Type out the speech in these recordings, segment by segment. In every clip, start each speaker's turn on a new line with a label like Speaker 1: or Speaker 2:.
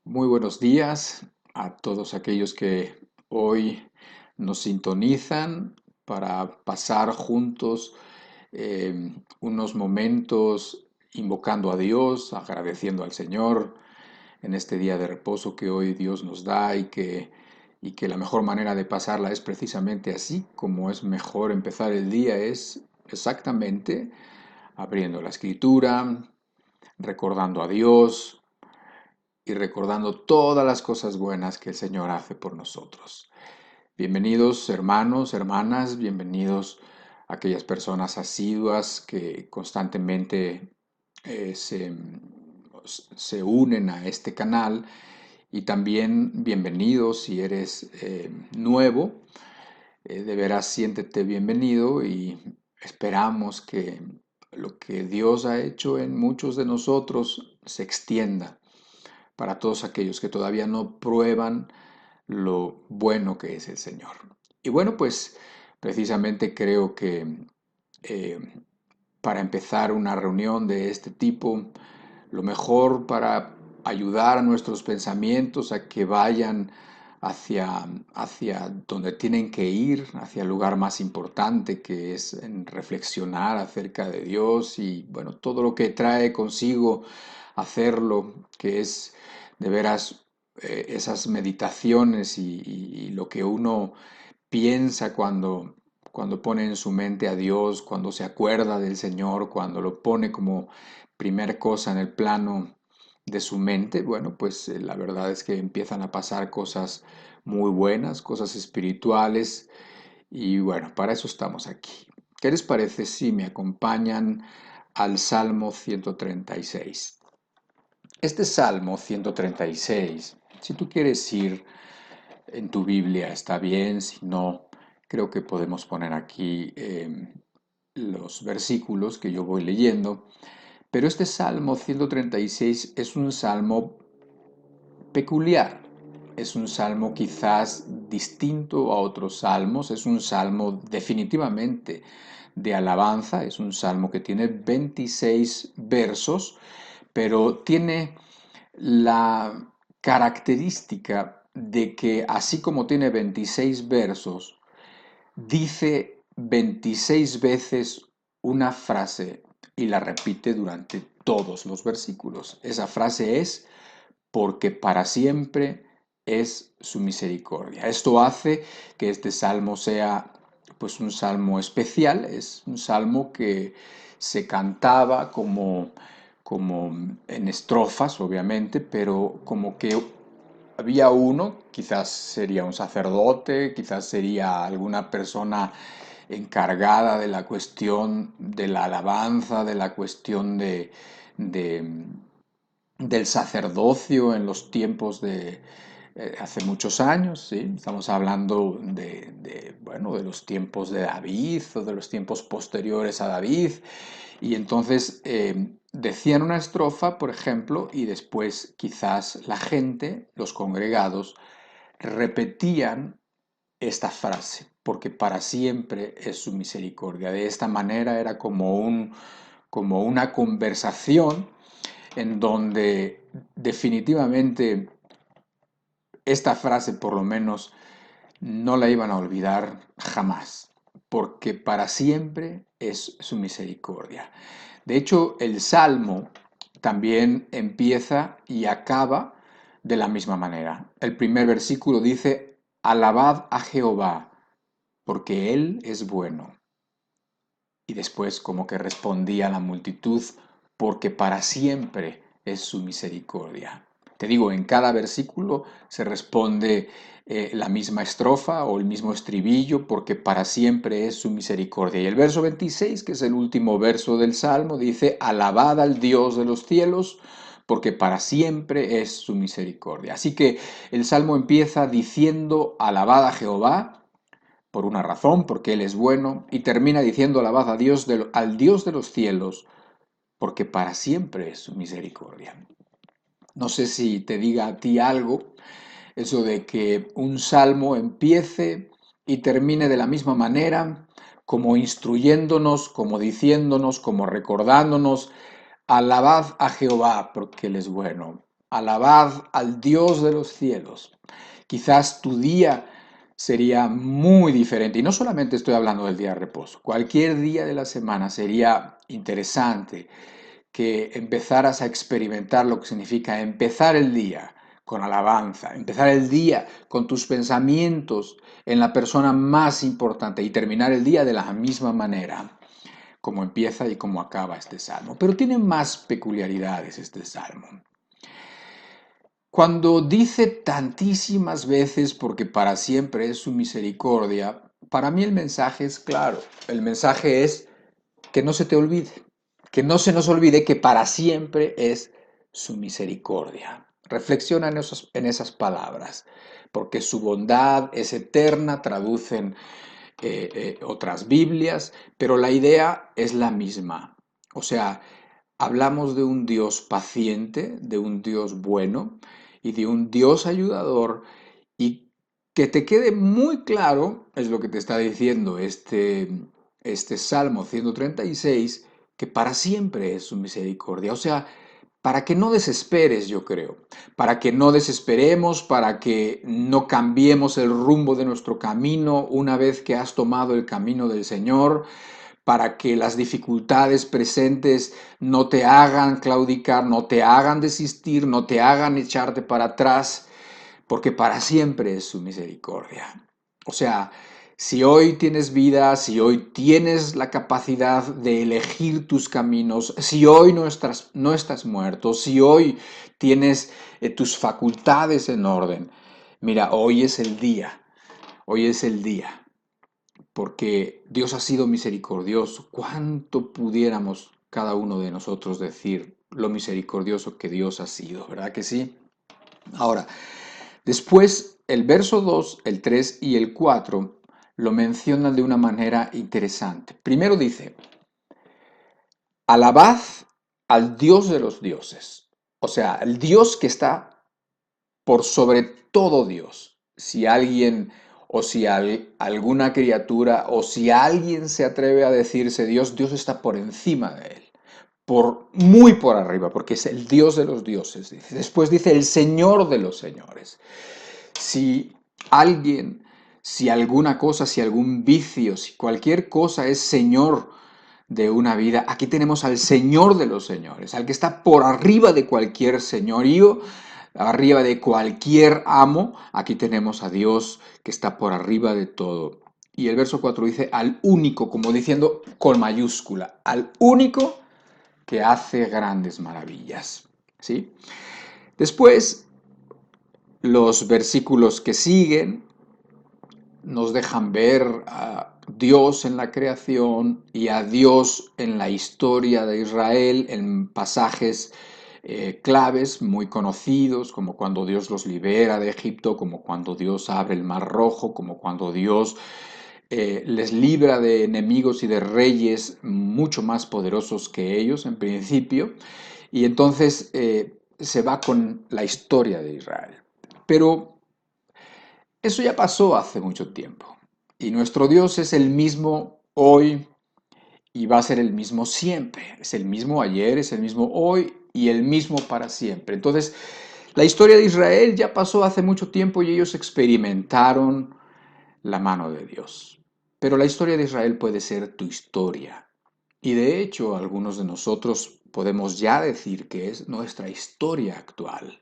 Speaker 1: Muy buenos días a todos aquellos que hoy nos sintonizan para pasar juntos unos momentos invocando a Dios, agradeciendo al Señor en este día de reposo que hoy Dios nos da y que la mejor manera de pasarla es precisamente así, como es mejor empezar el día, es exactamente abriendo la Escritura, recordando a Dios y recordando todas las cosas buenas que el Señor hace por nosotros. Bienvenidos hermanos, hermanas, bienvenidos a aquellas personas asiduas que constantemente eh, se, se unen a este canal y también bienvenidos si eres nuevo. De veras siéntete bienvenido y esperamos que lo que Dios ha hecho en muchos de nosotros se extienda para todos aquellos que todavía no prueban lo bueno que es el Señor. Y bueno, pues precisamente creo que eh, para empezar una reunión de este tipo, lo mejor para ayudar a nuestros pensamientos a que vayan hacia donde tienen que ir, hacia el lugar más importante que es en reflexionar acerca de Dios y bueno, todo lo que trae consigo hacerlo, que es de veras esas meditaciones y lo que uno piensa cuando pone en su mente a Dios, cuando se acuerda del Señor, cuando lo pone como primer cosa en el plano de su mente, bueno, pues la verdad es que empiezan a pasar cosas muy buenas, cosas espirituales, y bueno, para eso estamos aquí. ¿Qué les parece si me acompañan al Salmo 136? Este Salmo 136, si tú quieres ir en tu Biblia, está bien, si no, creo que podemos poner aquí los versículos que yo voy leyendo. Pero este Salmo 136 es un salmo peculiar, es un salmo quizás distinto a otros salmos, es un salmo definitivamente de alabanza, es un salmo que tiene 26 versos, pero tiene la característica de que así como tiene 26 versos, dice 26 veces una frase y la repite durante todos los versículos. Esa frase es porque para siempre es su misericordia. Esto hace que este salmo sea pues un salmo especial, es un salmo que se cantaba como en estrofas, obviamente, pero como que había uno, quizás sería un sacerdote, quizás sería alguna persona encargada de la cuestión de la alabanza, de la cuestión de del sacerdocio en los tiempos de hace muchos años, ¿sí? Estamos hablando bueno, de los tiempos de David o de los tiempos posteriores a David, y entonces decían una estrofa, por ejemplo, y después quizás la gente, los congregados, repetían esta frase, porque para siempre es su misericordia. De esta manera era como una conversación en donde definitivamente esta frase por lo menos no la iban a olvidar jamás, porque para siempre es su misericordia. De hecho, el Salmo también empieza y acaba de la misma manera. El primer versículo dice, alabad a Jehová, porque Él es bueno. Y después como que respondía la multitud, porque para siempre es su misericordia. Te digo, en cada versículo se responde la misma estrofa o el mismo estribillo, porque para siempre es su misericordia. Y el verso 26, que es el último verso del Salmo, dice, alabad al Dios de los cielos, porque para siempre es su misericordia. Así que el Salmo empieza diciendo, alabad a Jehová, por una razón, porque Él es bueno, y termina diciendo alabad a Dios al Dios de los cielos, porque para siempre es su misericordia. No sé si te diga a ti algo, eso de que un salmo empiece y termine de la misma manera, como instruyéndonos, como diciéndonos, como recordándonos, alabad a Jehová, porque Él es bueno. alabad al Dios de los cielos. Quizás tu día sería muy diferente. Y no solamente estoy hablando del día de reposo. Cualquier día de la semana sería interesante que empezaras a experimentar lo que significa empezar el día con alabanza, empezar el día con tus pensamientos en la persona más importante y terminar el día de la misma manera como empieza y como acaba este salmo. Pero tiene más peculiaridades este salmo. Cuando dice tantísimas veces porque para siempre es su misericordia, para mí el mensaje es claro. El mensaje es que no se te olvide, que no se nos olvide que para siempre es su misericordia. Reflexiona en esas palabras, porque su bondad es eterna, traducen otras Biblias, pero la idea es la misma. O sea, hablamos de un Dios paciente, de un Dios bueno y de un Dios ayudador, y que te quede muy claro, es lo que te está diciendo este Salmo 136, que para siempre es su misericordia. O sea, para que no desesperes, yo creo, para que no desesperemos, para que no cambiemos el rumbo de nuestro camino una vez que has tomado el camino del Señor, para que las dificultades presentes no te hagan claudicar, no te hagan desistir, no te hagan echarte para atrás, porque para siempre es su misericordia. O sea, si hoy tienes vida, si hoy tienes la capacidad de elegir tus caminos, si hoy no estás muerto, si hoy tienes tus facultades en orden, mira, hoy es el día, porque Dios ha sido misericordioso. ¿Cuánto pudiéramos cada uno de nosotros decir lo misericordioso que Dios ha sido? ¿Verdad que sí? Ahora, después, el verso 2, el 3 y el 4 lo mencionan de una manera interesante. Primero dice, alabad al Dios de los dioses. O sea, el Dios que está por sobre todo Dios. Si alguien o si alguna criatura o si alguien se atreve a decirse Dios, Dios está por encima de él. Muy por arriba, porque es el Dios de los dioses. Después dice el Señor de los señores. Si alguien, si alguna cosa, si algún vicio, si cualquier cosa es Señor de una vida, aquí tenemos al Señor de los señores, al que está por arriba de cualquier señorío, arriba de cualquier amo. Aquí tenemos a Dios que está por arriba de todo. Y el verso 4 dice al único, como diciendo con mayúscula, al único que hace grandes maravillas. ¿Sí? Después, los versículos que siguen nos dejan ver a Dios en la creación y a Dios en la historia de Israel en pasajes claves muy conocidos, como cuando Dios los libera de Egipto, como cuando Dios abre el Mar Rojo, como cuando Dios les libra de enemigos y de reyes mucho más poderosos que ellos en principio, y entonces se va con la historia de Israel. Pero eso ya pasó hace mucho tiempo. Y nuestro Dios es el mismo hoy y va a ser el mismo siempre. Es el mismo ayer, es el mismo hoy y el mismo para siempre. Entonces, la historia de Israel ya pasó hace mucho tiempo y ellos experimentaron la mano de Dios. Pero la historia de Israel puede ser tu historia. Y de hecho, algunos de nosotros podemos ya decir que es nuestra historia actual.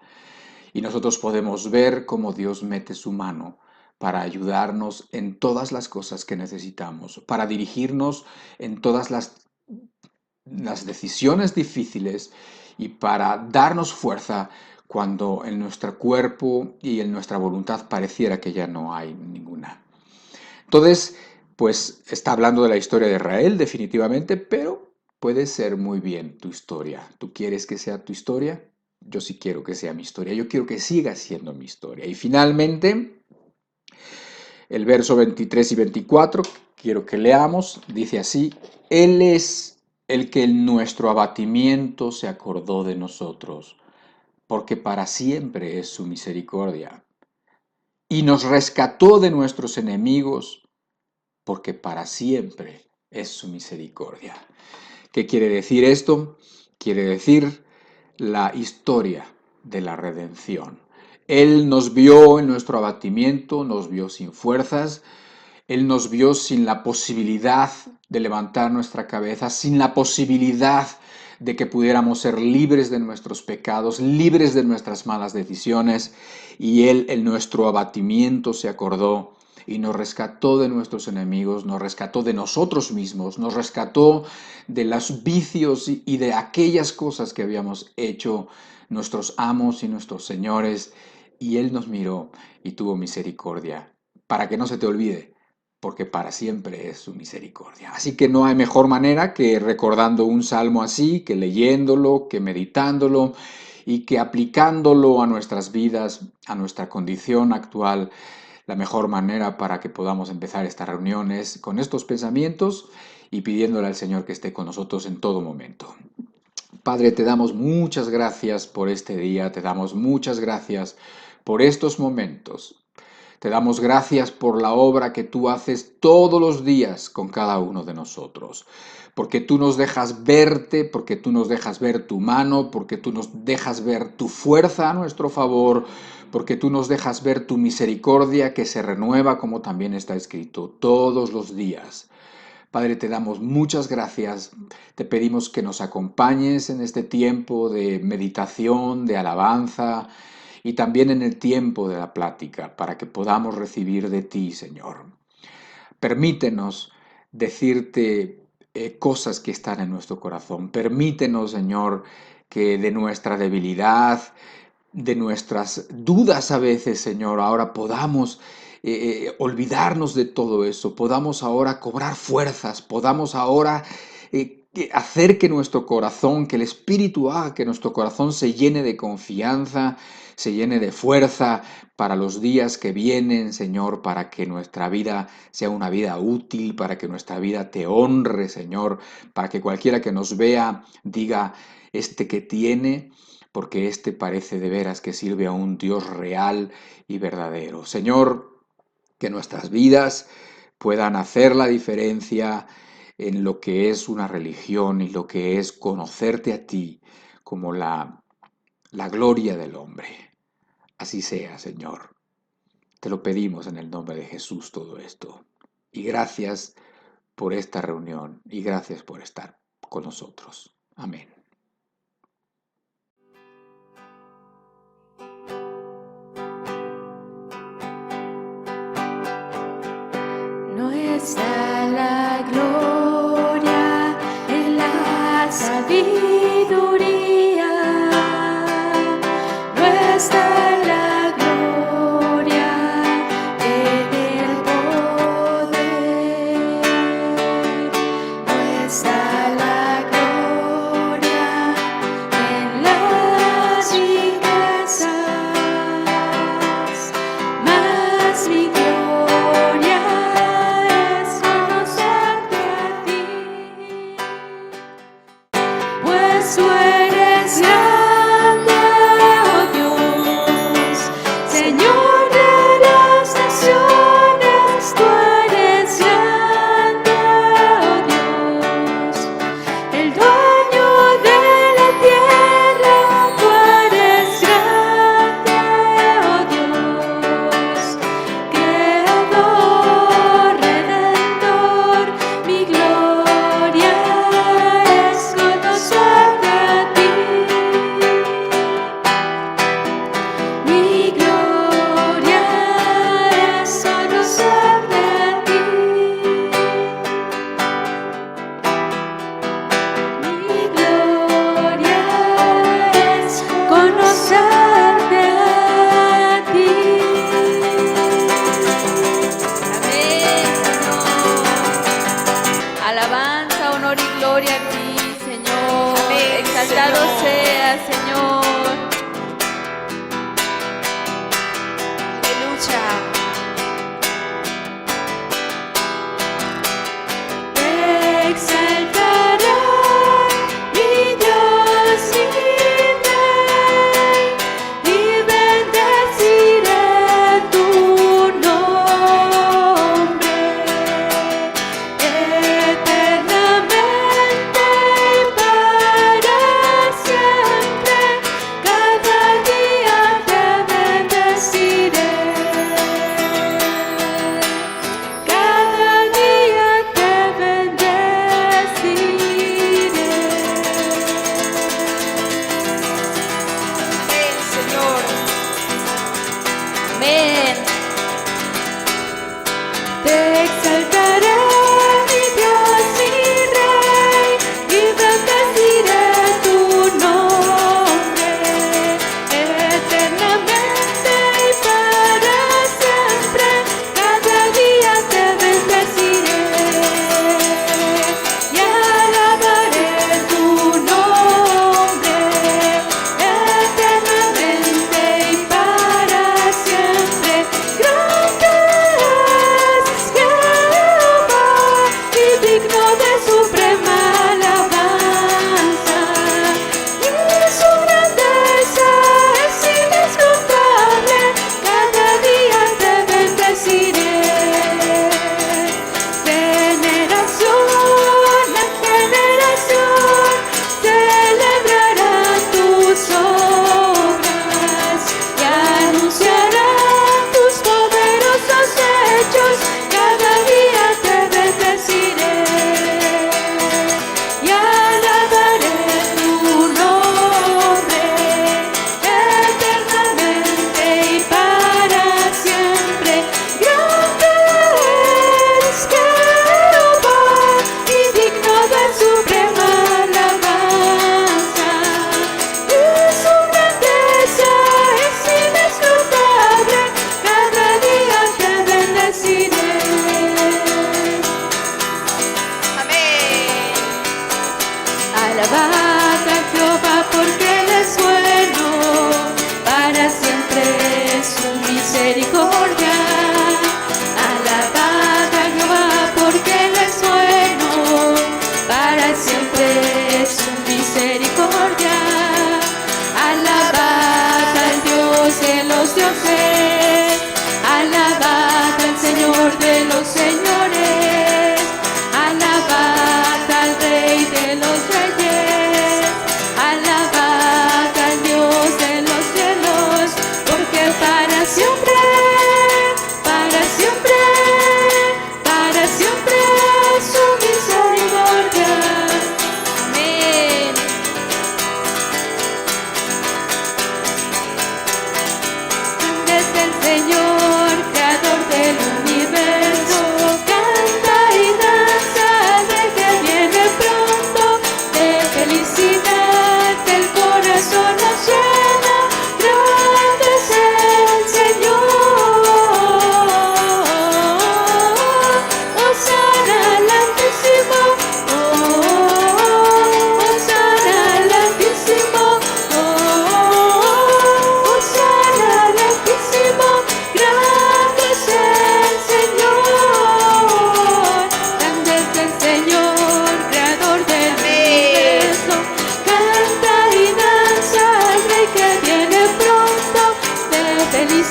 Speaker 1: Y nosotros podemos ver cómo Dios mete su mano para ayudarnos en todas las cosas que necesitamos, para dirigirnos en todas las decisiones difíciles y para darnos fuerza cuando en nuestro cuerpo y en nuestra voluntad pareciera que ya no hay ninguna. Entonces, pues está hablando de la historia de Israel definitivamente, pero puede ser muy bien tu historia. ¿Tú quieres que sea tu historia? Yo sí quiero que sea mi historia. Yo quiero que siga siendo mi historia. Y finalmente, el verso 23 y 24, quiero que leamos, dice así, Él es el que en nuestro abatimiento se acordó de nosotros, porque para siempre es su misericordia. Y nos rescató de nuestros enemigos, porque para siempre es su misericordia. ¿Qué quiere decir esto? Quiere decir la historia de la redención. Él nos vio en nuestro abatimiento, nos vio sin fuerzas, Él nos vio sin la posibilidad de levantar nuestra cabeza, sin la posibilidad de que pudiéramos ser libres de nuestros pecados, libres de nuestras malas decisiones, y Él en nuestro abatimiento se acordó y nos rescató de nuestros enemigos, nos rescató de nosotros mismos, nos rescató de los vicios y de aquellas cosas que habíamos hecho nuestros amos y nuestros señores, y Él nos miró y tuvo misericordia. Para que no se te olvide, porque para siempre es su misericordia. Así que no hay mejor manera que recordando un salmo así, que leyéndolo, que meditándolo y que aplicándolo a nuestras vidas, a nuestra condición actual. La mejor manera para que podamos empezar estas reuniones con estos pensamientos y pidiéndole al Señor que esté con nosotros en todo momento. Padre, te damos muchas gracias por este día, te damos muchas gracias por estos momentos. Te damos gracias por la obra que tú haces todos los días con cada uno de nosotros, porque tú nos dejas verte, porque tú nos dejas ver tu mano, porque tú nos dejas ver tu fuerza a nuestro favor, porque tú nos dejas ver tu misericordia que se renueva, como también está escrito, todos los días. Padre, te damos muchas gracias. Te pedimos que nos acompañes en este tiempo de meditación, de alabanza y también en el tiempo de la plática para que podamos recibir de ti, Señor. Permítenos decirte cosas que están en nuestro corazón. Permítenos, Señor, que de nuestra debilidad, de nuestras dudas a veces, Señor, ahora podamos olvidarnos de todo eso, podamos ahora cobrar fuerzas, podamos ahora hacer que nuestro corazón, que el Espíritu haga que nuestro corazón se llene de confianza, se llene de fuerza para los días que vienen, Señor, para que nuestra vida sea una vida útil, para que nuestra vida te honre, Señor, para que cualquiera que nos vea diga, este que tiene, porque este parece de veras que sirve a un Dios real y verdadero. Señor, que nuestras vidas puedan hacer la diferencia en lo que es una religión y lo que es conocerte a ti como la gloria del hombre. Así sea, Señor. Te lo pedimos en el nombre de Jesús todo esto. Y gracias por esta reunión y gracias por estar con nosotros. Amén.
Speaker 2: No está la gloria en la sabiduría, no está la gloria en el poder, no está la gloria en las riquezas, mas mi gloria es conocerte a ti, pues tú eres grande, oh Dios, Señor de las naciones, tú eres grande, oh Dios, el dueño de la tierra, tú eres grande, oh Dios, Creador, Redentor, mi gloria es conocerte a ti, mi gloria es conocerte a ti, mi gloria es conocerte a ti. Amén, Señor. Alabanza, honor y gloria a ti, Señor.
Speaker 3: Amén,
Speaker 2: Exaltado
Speaker 3: Señor.
Speaker 2: sea, Señor.
Speaker 3: Aleluya.
Speaker 2: Te exaltaré, mi Dios y Rey, y bendeciré tu nombre eternamente y para siempre. Cada día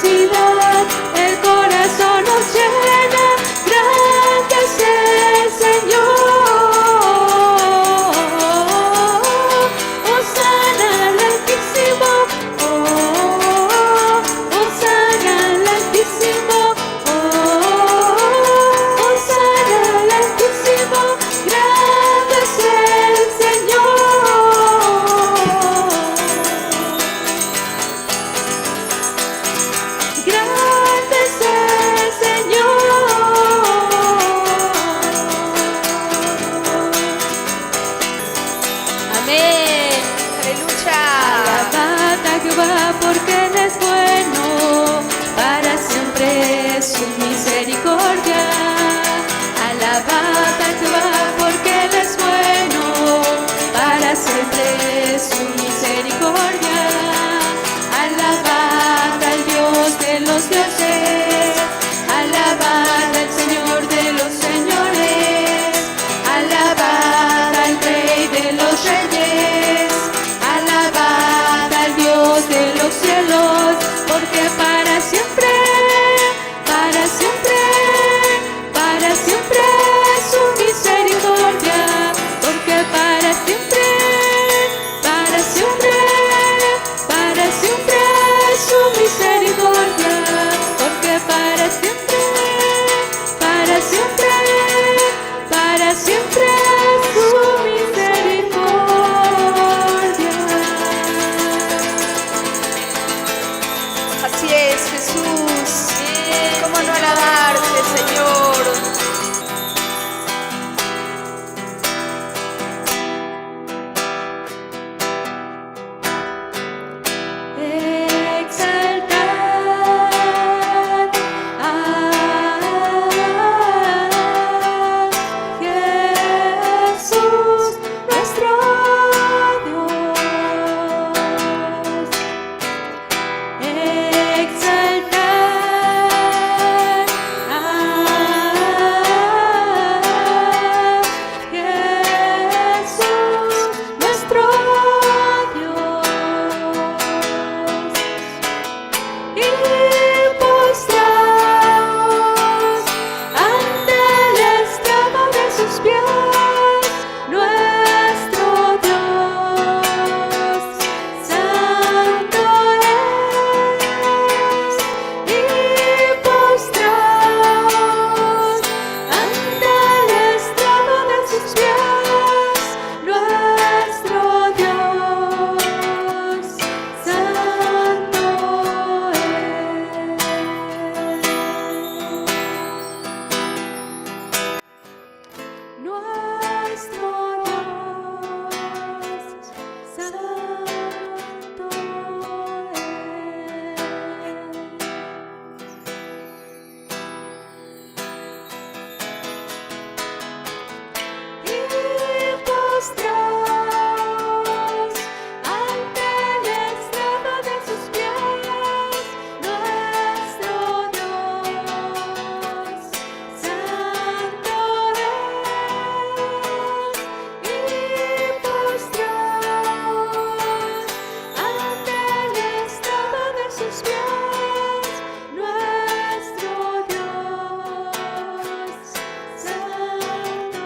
Speaker 2: felicidad, el corazón nos llena, grande es el Señor. Hosana al Altísimo, Hosana al Altísimo, Hosana al Altísimo, grande es el Señor. Grande es el Señor. Amén. Aleluya. Alabad a Jehová porque Él es bueno, para siempre es su misericordia. Alabad a Jehová porque Él es bueno, para siempre es su misericordia. Alabad al Dios de los dioses, alabad al Señor de los señores, alabad al Rey de los reyes, alabad al Dios de los cielos, porque para siempre, para siempre, para siempre es su misericordia, porque para siempre, para siempre, para siempre es su misericordia, porque para siempre, para siempre, para siempre es su misericordia. Así es, Jesús. ¿Cómo no alabarte, Señor? Exaltad a Jesús nuestro Dios. Exaltad a Jesús nuestro Dios. Y postraos ante el estrado de sus pies, nuestro Dios, santo es. Y postraos ante el estrado de sus pies, nuestro Dios, santo es. Nuestro Dios, santo es. Y postraos ante el estrado de sus pies, nuestro Dios, santo es. Y postraos ante el estrado de sus pies, nuestro Dios, santo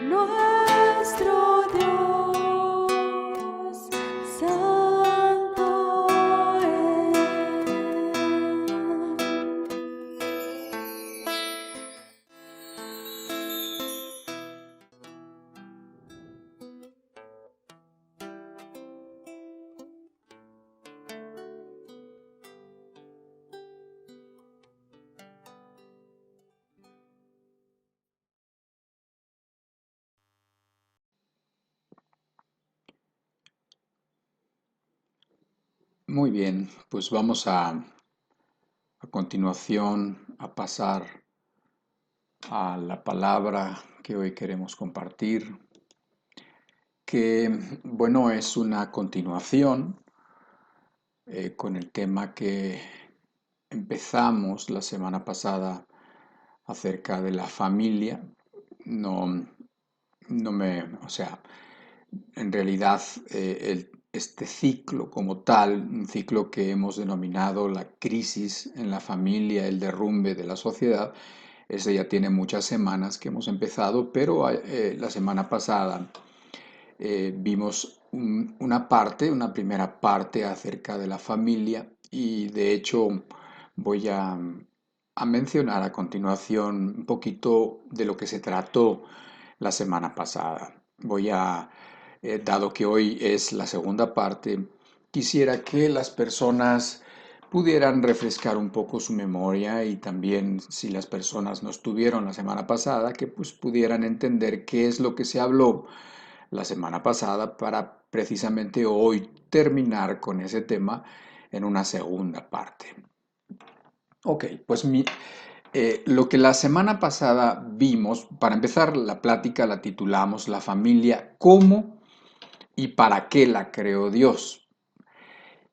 Speaker 2: Nuestro Dios, santo
Speaker 1: Muy bien, pues vamos a continuación a pasar a la palabra que hoy queremos compartir, que, bueno, es una continuación con el tema que empezamos la semana pasada acerca de la familia. No, no me, o sea, en realidad este ciclo como tal, un ciclo que hemos denominado la crisis en la familia, el derrumbe de la sociedad, ese ya tiene muchas semanas que hemos empezado, pero la semana pasada vimos una primera parte acerca de la familia y de hecho voy a mencionar a continuación un poquito de lo que se trató la semana pasada. Dado que hoy es la segunda parte, quisiera que las personas pudieran refrescar un poco su memoria y también si las personas no estuvieron la semana pasada, que pues pudieran entender qué es lo que se habló la semana pasada para precisamente hoy terminar con ese tema en una segunda parte. Ok, pues lo que la semana pasada vimos, para empezar la plática la titulamos La familia, ¿cómo y para qué la creó Dios?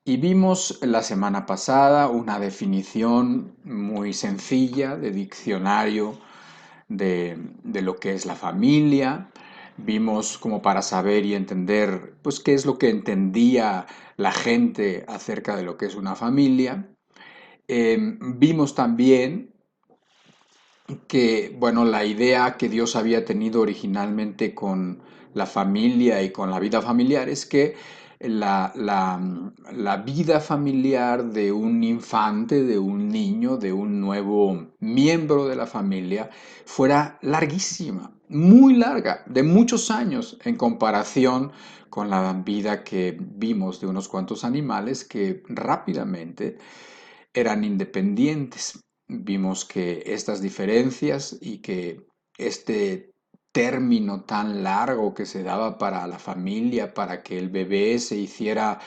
Speaker 1: Y vimos la semana pasada una definición muy sencilla de diccionario de lo que es la familia. Vimos como para saber y entender pues qué es lo que entendía la gente acerca de lo que es una familia. Vimos también que, bueno, la idea que Dios había tenido originalmente con la familia y con la vida familiar es que la vida familiar de un infante, de un niño, de un nuevo miembro de la familia, fuera larguísima, muy larga, de muchos años en comparación con la vida que vimos de unos cuantos animales que rápidamente eran independientes. Vimos que estas diferencias y que este término tan largo que se daba para la familia, para que el bebé se hiciera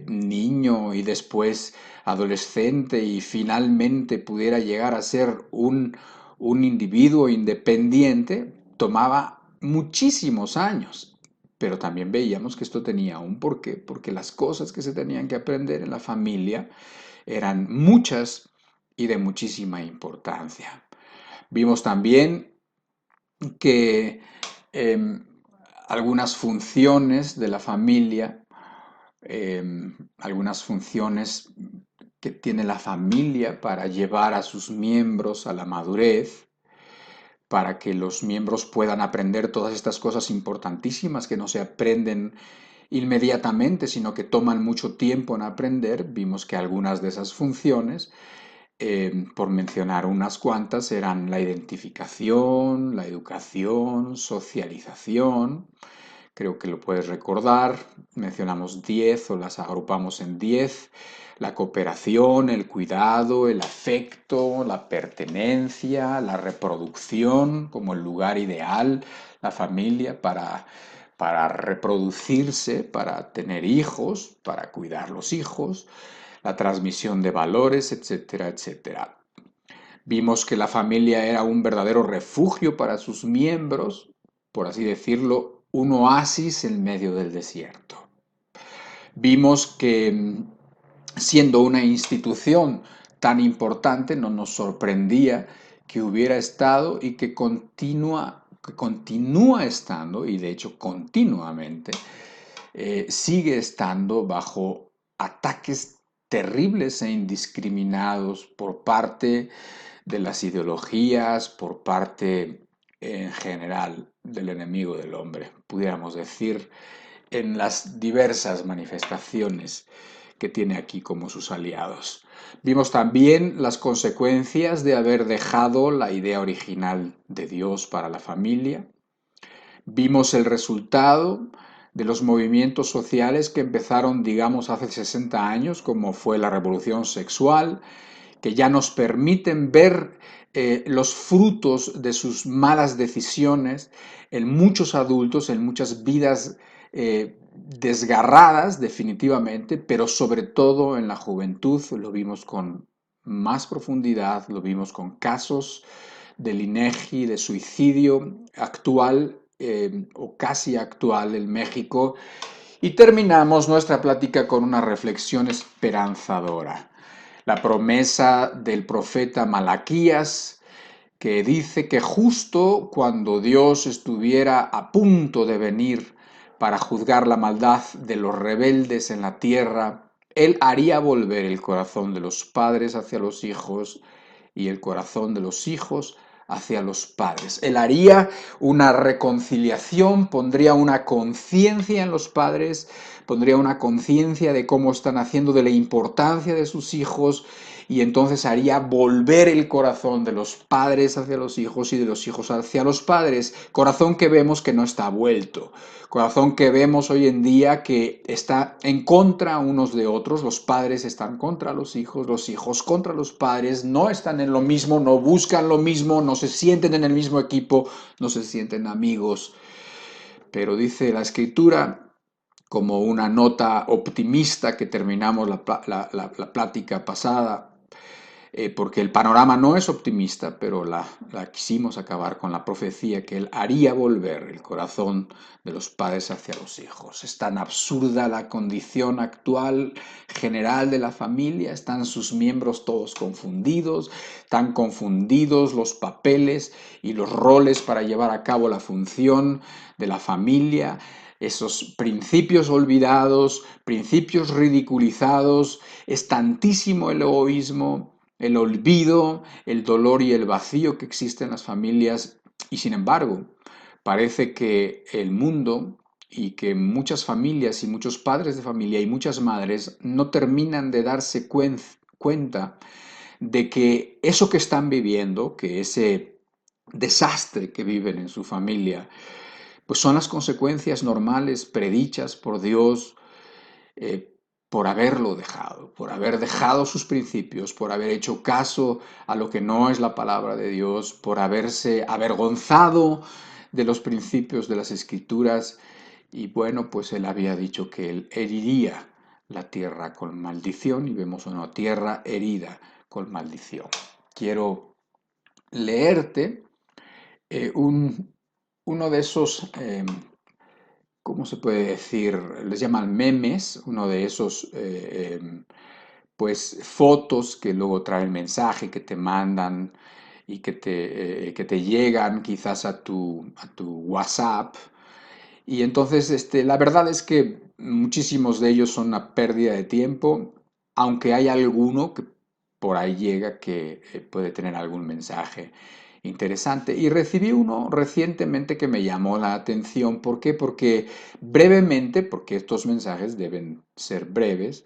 Speaker 1: niño y después adolescente y finalmente pudiera llegar a ser un individuo independiente, tomaba muchísimos años. Pero también veíamos que esto tenía un porqué, porque las cosas que se tenían que aprender en la familia eran muchas y de muchísima importancia. Vimos también que eh, algunas funciones de la familia, algunas funciones que tiene la familia para llevar a sus miembros a la madurez, para que los miembros puedan aprender todas estas cosas importantísimas que no se aprenden inmediatamente, sino que toman mucho tiempo en aprender. Vimos que algunas de esas funciones, por mencionar unas cuantas, eran la identificación, la educación, socialización. Creo que lo puedes recordar. Mencionamos 10 o las agrupamos en 10. La cooperación, el cuidado, el afecto, la pertenencia, la reproducción como el lugar ideal, la familia para reproducirse, para tener hijos, para cuidar los hijos, la transmisión de valores, etcétera, etcétera. Vimos que la familia era un verdadero refugio para sus miembros, por así decirlo, un oasis en medio del desierto. Vimos que siendo una institución tan importante no nos sorprendía que hubiera estado y que continúa estando, y de hecho continuamente, sigue estando bajo ataques terribles e indiscriminados por parte de las ideologías, por parte en general del enemigo del hombre, pudiéramos decir, en las diversas manifestaciones que tiene aquí como sus aliados. Vimos también las consecuencias de haber dejado la idea original de Dios para la familia. Vimos el resultado de los movimientos sociales que empezaron, digamos, hace 60 años, como fue la revolución sexual, que ya nos permiten ver los frutos de sus malas decisiones en muchos adultos, en muchas vidas desgarradas definitivamente, pero sobre todo en la juventud. Lo vimos con más profundidad, lo vimos con casos del INEGI, de suicidio actual o casi actual en México, Y terminamos nuestra plática con una reflexión esperanzadora. La promesa del profeta Malaquías, que dice que justo cuando Dios estuviera a punto de venir para juzgar la maldad de los rebeldes en la tierra, Él haría volver el corazón de los padres hacia los hijos y el corazón de los hijos hacia los padres. Él haría una reconciliación, pondría una conciencia en los padres, pondría una conciencia de cómo están haciendo, de la importancia de sus hijos, y entonces haría volver el corazón de los padres hacia los hijos y de los hijos hacia los padres. Corazón que vemos que no está vuelto. Corazón que vemos hoy en día que está en contra unos de otros. Los padres están contra los hijos contra los padres. No están en lo mismo, no buscan lo mismo, no se sienten en el mismo equipo, no se sienten amigos. Pero dice la Escritura, como una nota optimista que terminamos la plática pasada, porque el panorama no es optimista, pero la quisimos acabar con la profecía que Él haría volver el corazón de los padres hacia los hijos. Es tan absurda la condición actual general de la familia, están sus miembros todos confundidos, tan confundidos los papeles y los roles para llevar a cabo la función de la familia, esos principios olvidados, principios ridiculizados, es tantísimo el egoísmo, el olvido, el dolor y el vacío que existen en las familias, y sin embargo, parece que el mundo y que muchas familias y muchos padres de familia y muchas madres no terminan de darse cuenta de que eso que están viviendo, que ese desastre que viven en su familia, pues son las consecuencias normales predichas por Dios, eh, por haberlo dejado, por haber dejado sus principios, por haber hecho caso a lo que no es la palabra de Dios, por haberse avergonzado de los principios de las Escrituras. Y bueno, pues Él había dicho que Él heriría la tierra con maldición, y vemos una tierra herida con maldición. Quiero leerte uno de esos, ¿cómo se puede decir? Les llaman memes, uno de esos, pues, fotos que luego traen mensaje, que te mandan y que te llegan quizás a tu WhatsApp. Y entonces, la verdad es que muchísimos de ellos son una pérdida de tiempo, aunque hay alguno que por ahí llega que puede tener algún mensaje interesante. Y recibí uno recientemente que me llamó la atención. ¿Por qué? Porque brevemente, porque estos mensajes deben ser breves,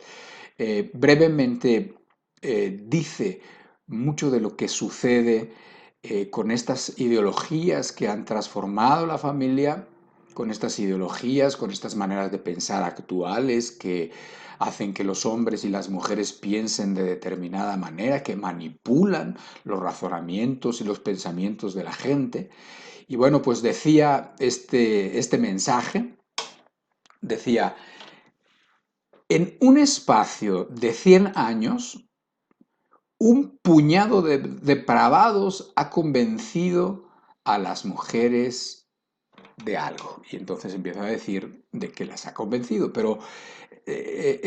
Speaker 1: brevemente dice mucho de lo que sucede con estas ideologías que han transformado la familia, con estas ideologías, con estas maneras de pensar actuales que hacen que los hombres y las mujeres piensen de determinada manera, que manipulan los razonamientos y los pensamientos de la gente. Y bueno, pues decía este mensaje, decía, en un espacio de 100 años, un puñado de depravados ha convencido a las mujeres de algo. Y entonces empieza a decir de que las ha convencido, pero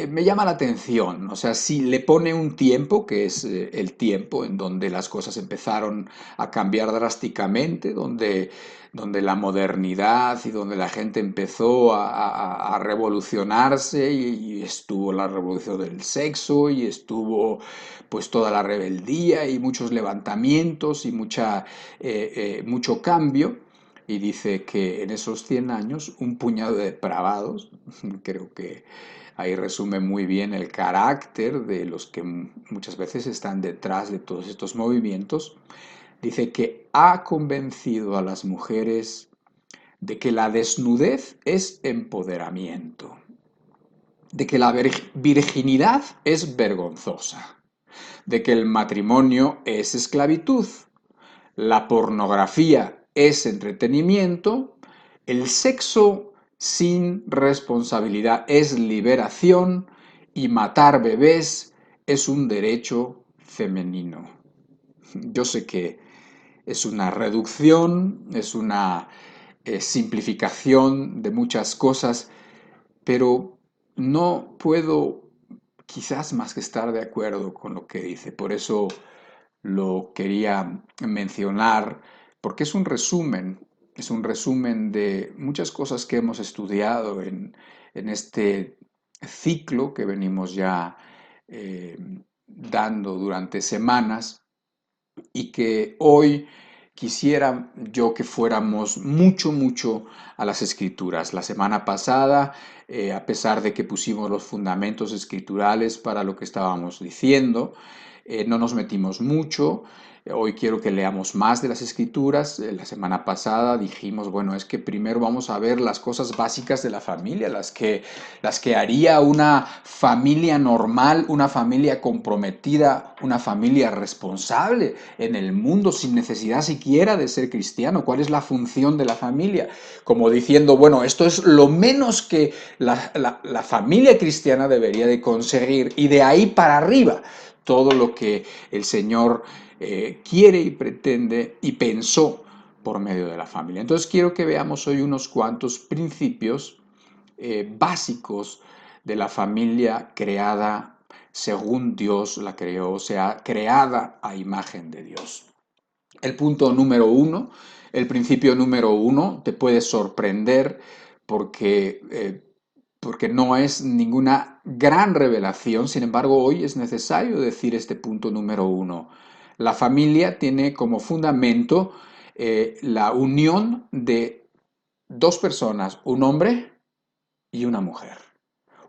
Speaker 1: me llama la atención, o sea, si le pone un tiempo, que es el tiempo en donde las cosas empezaron a cambiar drásticamente, donde la modernidad y donde la gente empezó a revolucionarse, y estuvo la revolución del sexo y estuvo pues toda la rebeldía y muchos levantamientos y mucho cambio. Y dice que en esos 100 años un puñado de depravados, creo que ahí resume muy bien el carácter de los que muchas veces están detrás de todos estos movimientos, dice que ha convencido a las mujeres de que la desnudez es empoderamiento, de que la virginidad es vergonzosa, de que el matrimonio es esclavitud, la pornografía es entretenimiento, el sexo sin responsabilidad es liberación y matar bebés es un derecho femenino. Yo sé que es una reducción, es una simplificación de muchas cosas, pero no puedo quizás más que estar de acuerdo con lo que dice. Por eso lo quería mencionar, porque es un resumen de muchas cosas que hemos estudiado en este ciclo que venimos ya eh, dando durante semanas y que hoy quisiera yo que fuéramos mucho a las escrituras. La semana pasada, a pesar de que pusimos los fundamentos escriturales para lo que estábamos diciendo, no nos metimos mucho. Hoy quiero que leamos más de las escrituras. La semana pasada dijimos, bueno, es que primero vamos a ver las cosas básicas de la familia, las que haría una familia normal, una familia comprometida, una familia responsable en el mundo sin necesidad siquiera de ser cristiano. ¿Cuál es la función de la familia? Como diciendo, bueno, esto es lo menos que la familia cristiana debería de conseguir y de ahí para arriba todo lo que el Señor quiere y pretende y pensó por medio de la familia. Entonces quiero que veamos hoy unos cuantos principios básicos de la familia creada según Dios la creó, o sea, creada a imagen de Dios. El punto número uno, el principio número uno, te puede sorprender porque no es ninguna gran revelación, sin embargo, hoy es necesario decir este punto número uno. La familia tiene como fundamento la unión de dos personas, un hombre y una mujer.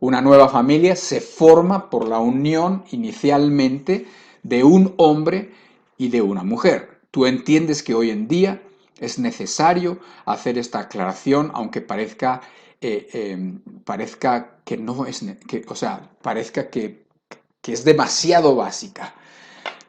Speaker 1: Una nueva familia se forma por la unión inicialmente de un hombre y de una mujer. Tú entiendes que hoy en día es necesario hacer esta aclaración, aunque parezca que no es, o sea, parezca que es demasiado básica.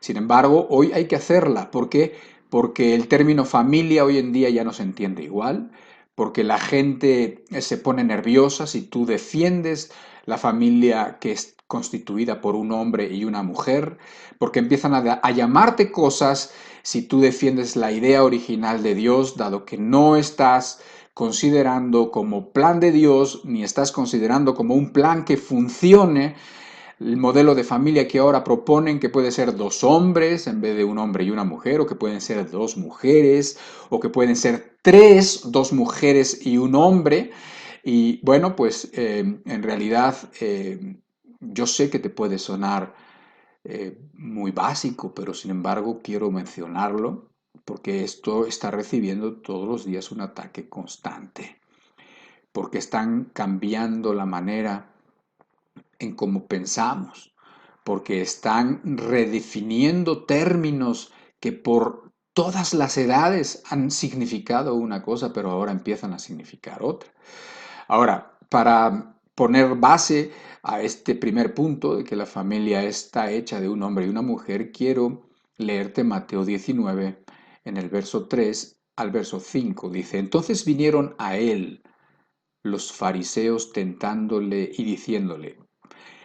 Speaker 1: Sin embargo, hoy hay que hacerla. ¿Por qué? Porque el término familia hoy en día ya no se entiende igual, porque la gente se pone nerviosa si tú defiendes la familia que es constituida por un hombre y una mujer, porque empiezan a llamarte cosas si tú defiendes la idea original de Dios, dado que no estás considerando como plan de Dios, ni estás considerando como un plan que funcione el modelo de familia que ahora proponen, que puede ser dos hombres en vez de un hombre y una mujer, o que pueden ser dos mujeres, o que pueden ser dos mujeres y un hombre. Y bueno, pues en realidad yo sé que te puede sonar muy básico, pero sin embargo quiero mencionarlo porque esto está recibiendo todos los días un ataque constante, porque están cambiando la manera en cómo pensamos, porque están redefiniendo términos que por todas las edades han significado una cosa, pero ahora empiezan a significar otra. Ahora, para poner base a este primer punto de que la familia está hecha de un hombre y una mujer, quiero leerte Mateo 19 en el verso 3 al verso 5. Dice, entonces vinieron a él los fariseos tentándole y diciéndole,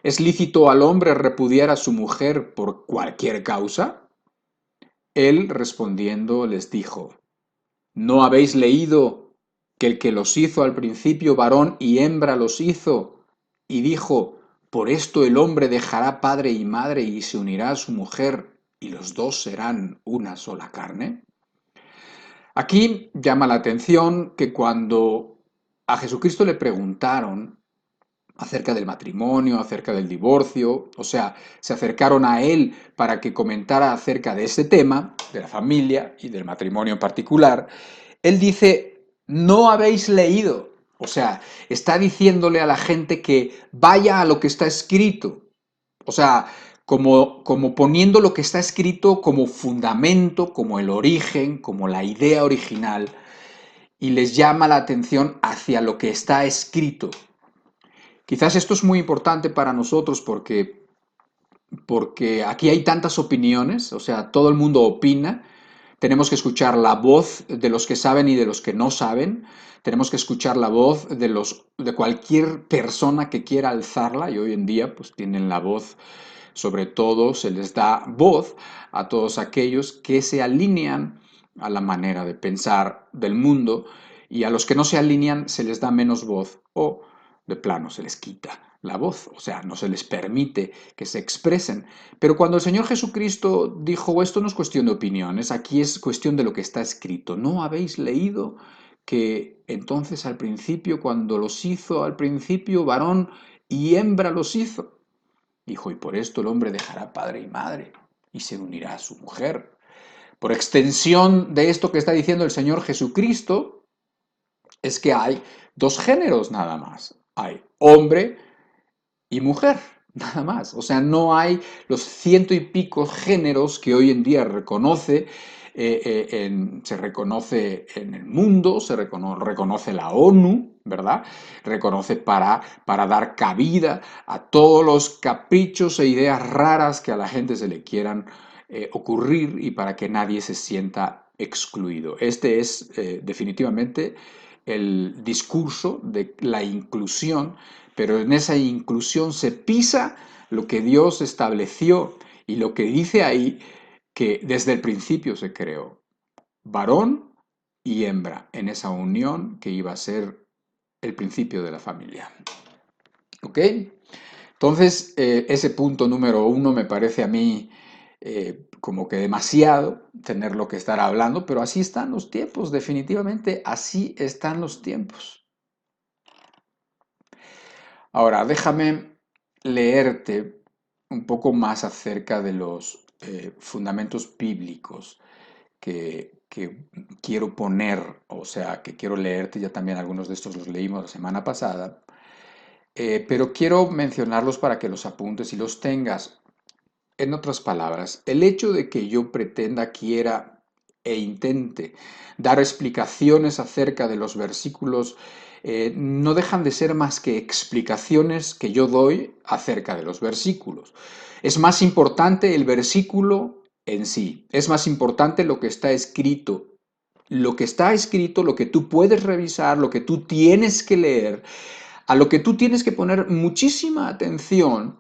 Speaker 1: ¿es lícito al hombre repudiar a su mujer por cualquier causa? Él respondiendo les dijo, ¿no habéis leído que el que los hizo al principio varón y hembra los hizo? Y dijo, por esto el hombre dejará padre y madre y se unirá a su mujer, y los dos serán una sola carne. Aquí llama la atención que cuando a Jesucristo le preguntaron acerca del matrimonio, acerca del divorcio, o sea, se acercaron a él para que comentara acerca de este tema, de la familia y del matrimonio en particular, él dice, no habéis leído, o sea, está diciéndole a la gente que vaya a lo que está escrito, o sea, como poniendo lo que está escrito como fundamento, como el origen, como la idea original, y les llama la atención hacia lo que está escrito. Quizás esto es muy importante para nosotros porque aquí hay tantas opiniones, o sea, todo el mundo opina, tenemos que escuchar la voz de los que saben y de los que no saben, tenemos que escuchar la voz de cualquier persona que quiera alzarla, y hoy en día pues tienen la voz, sobre todo se les da voz a todos aquellos que se alinean a la manera de pensar del mundo, y a los que no se alinean se les da menos voz o de plano se les quita la voz, o sea, no se les permite que se expresen. Pero cuando el Señor Jesucristo dijo, esto no es cuestión de opiniones, aquí es cuestión de lo que está escrito, ¿no habéis leído que entonces al principio, cuando los hizo al principio, varón y hembra los hizo? Dijo, y por esto el hombre dejará padre y madre y se unirá a su mujer. Por extensión de esto que está diciendo el Señor Jesucristo, es que hay dos géneros nada más. Hay hombre y mujer, nada más. O sea, no hay los ciento y pico géneros que hoy en día se reconoce en el mundo, reconoce la ONU, ¿verdad? Reconoce para dar cabida a todos los caprichos e ideas raras que a la gente se le quieran ocurrir y para que nadie se sienta excluido. Este es definitivamente el discurso de la inclusión, pero en esa inclusión se pisa lo que Dios estableció y lo que dice ahí que desde el principio se creó, varón y hembra, en esa unión que iba a ser el principio de la familia. ¿Ok? Entonces, ese punto número uno me parece a mí como que demasiado tenerlo que estar hablando, pero así están los tiempos, definitivamente así están los tiempos. Ahora, déjame leerte un poco más acerca de los fundamentos bíblicos que quiero poner, o sea, que quiero leerte, ya también algunos de estos los leímos la semana pasada, pero quiero mencionarlos para que los apuntes y los tengas. En otras palabras, el hecho de que yo pretenda, quiera e intente dar explicaciones acerca de los versículos no dejan de ser más que explicaciones que yo doy acerca de los versículos. Es más importante el versículo en sí, es más importante lo que está escrito. Lo que está escrito, lo que tú puedes revisar, lo que tú tienes que leer, a lo que tú tienes que poner muchísima atención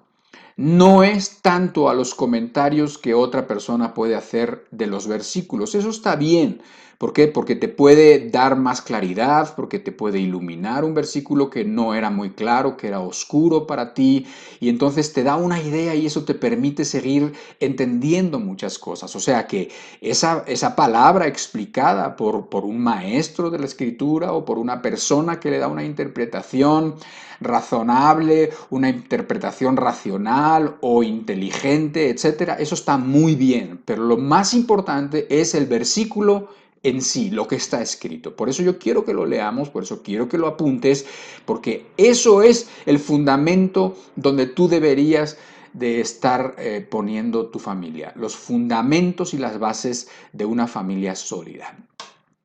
Speaker 1: no es tanto a los comentarios que otra persona puede hacer de los versículos. Eso está bien. ¿Por qué? Porque te puede dar más claridad, porque te puede iluminar un versículo que no era muy claro, que era oscuro para ti, y entonces te da una idea y eso te permite seguir entendiendo muchas cosas. O sea que esa palabra explicada por un maestro de la escritura o por una persona que le da una interpretación razonable, una interpretación racional o inteligente, etcétera, eso está muy bien, pero lo más importante es el versículo en sí, lo que está escrito. Por eso yo quiero que lo leamos, por eso quiero que lo apuntes, porque eso es el fundamento donde tú deberías de estar poniendo tu familia, los fundamentos y las bases de una familia sólida.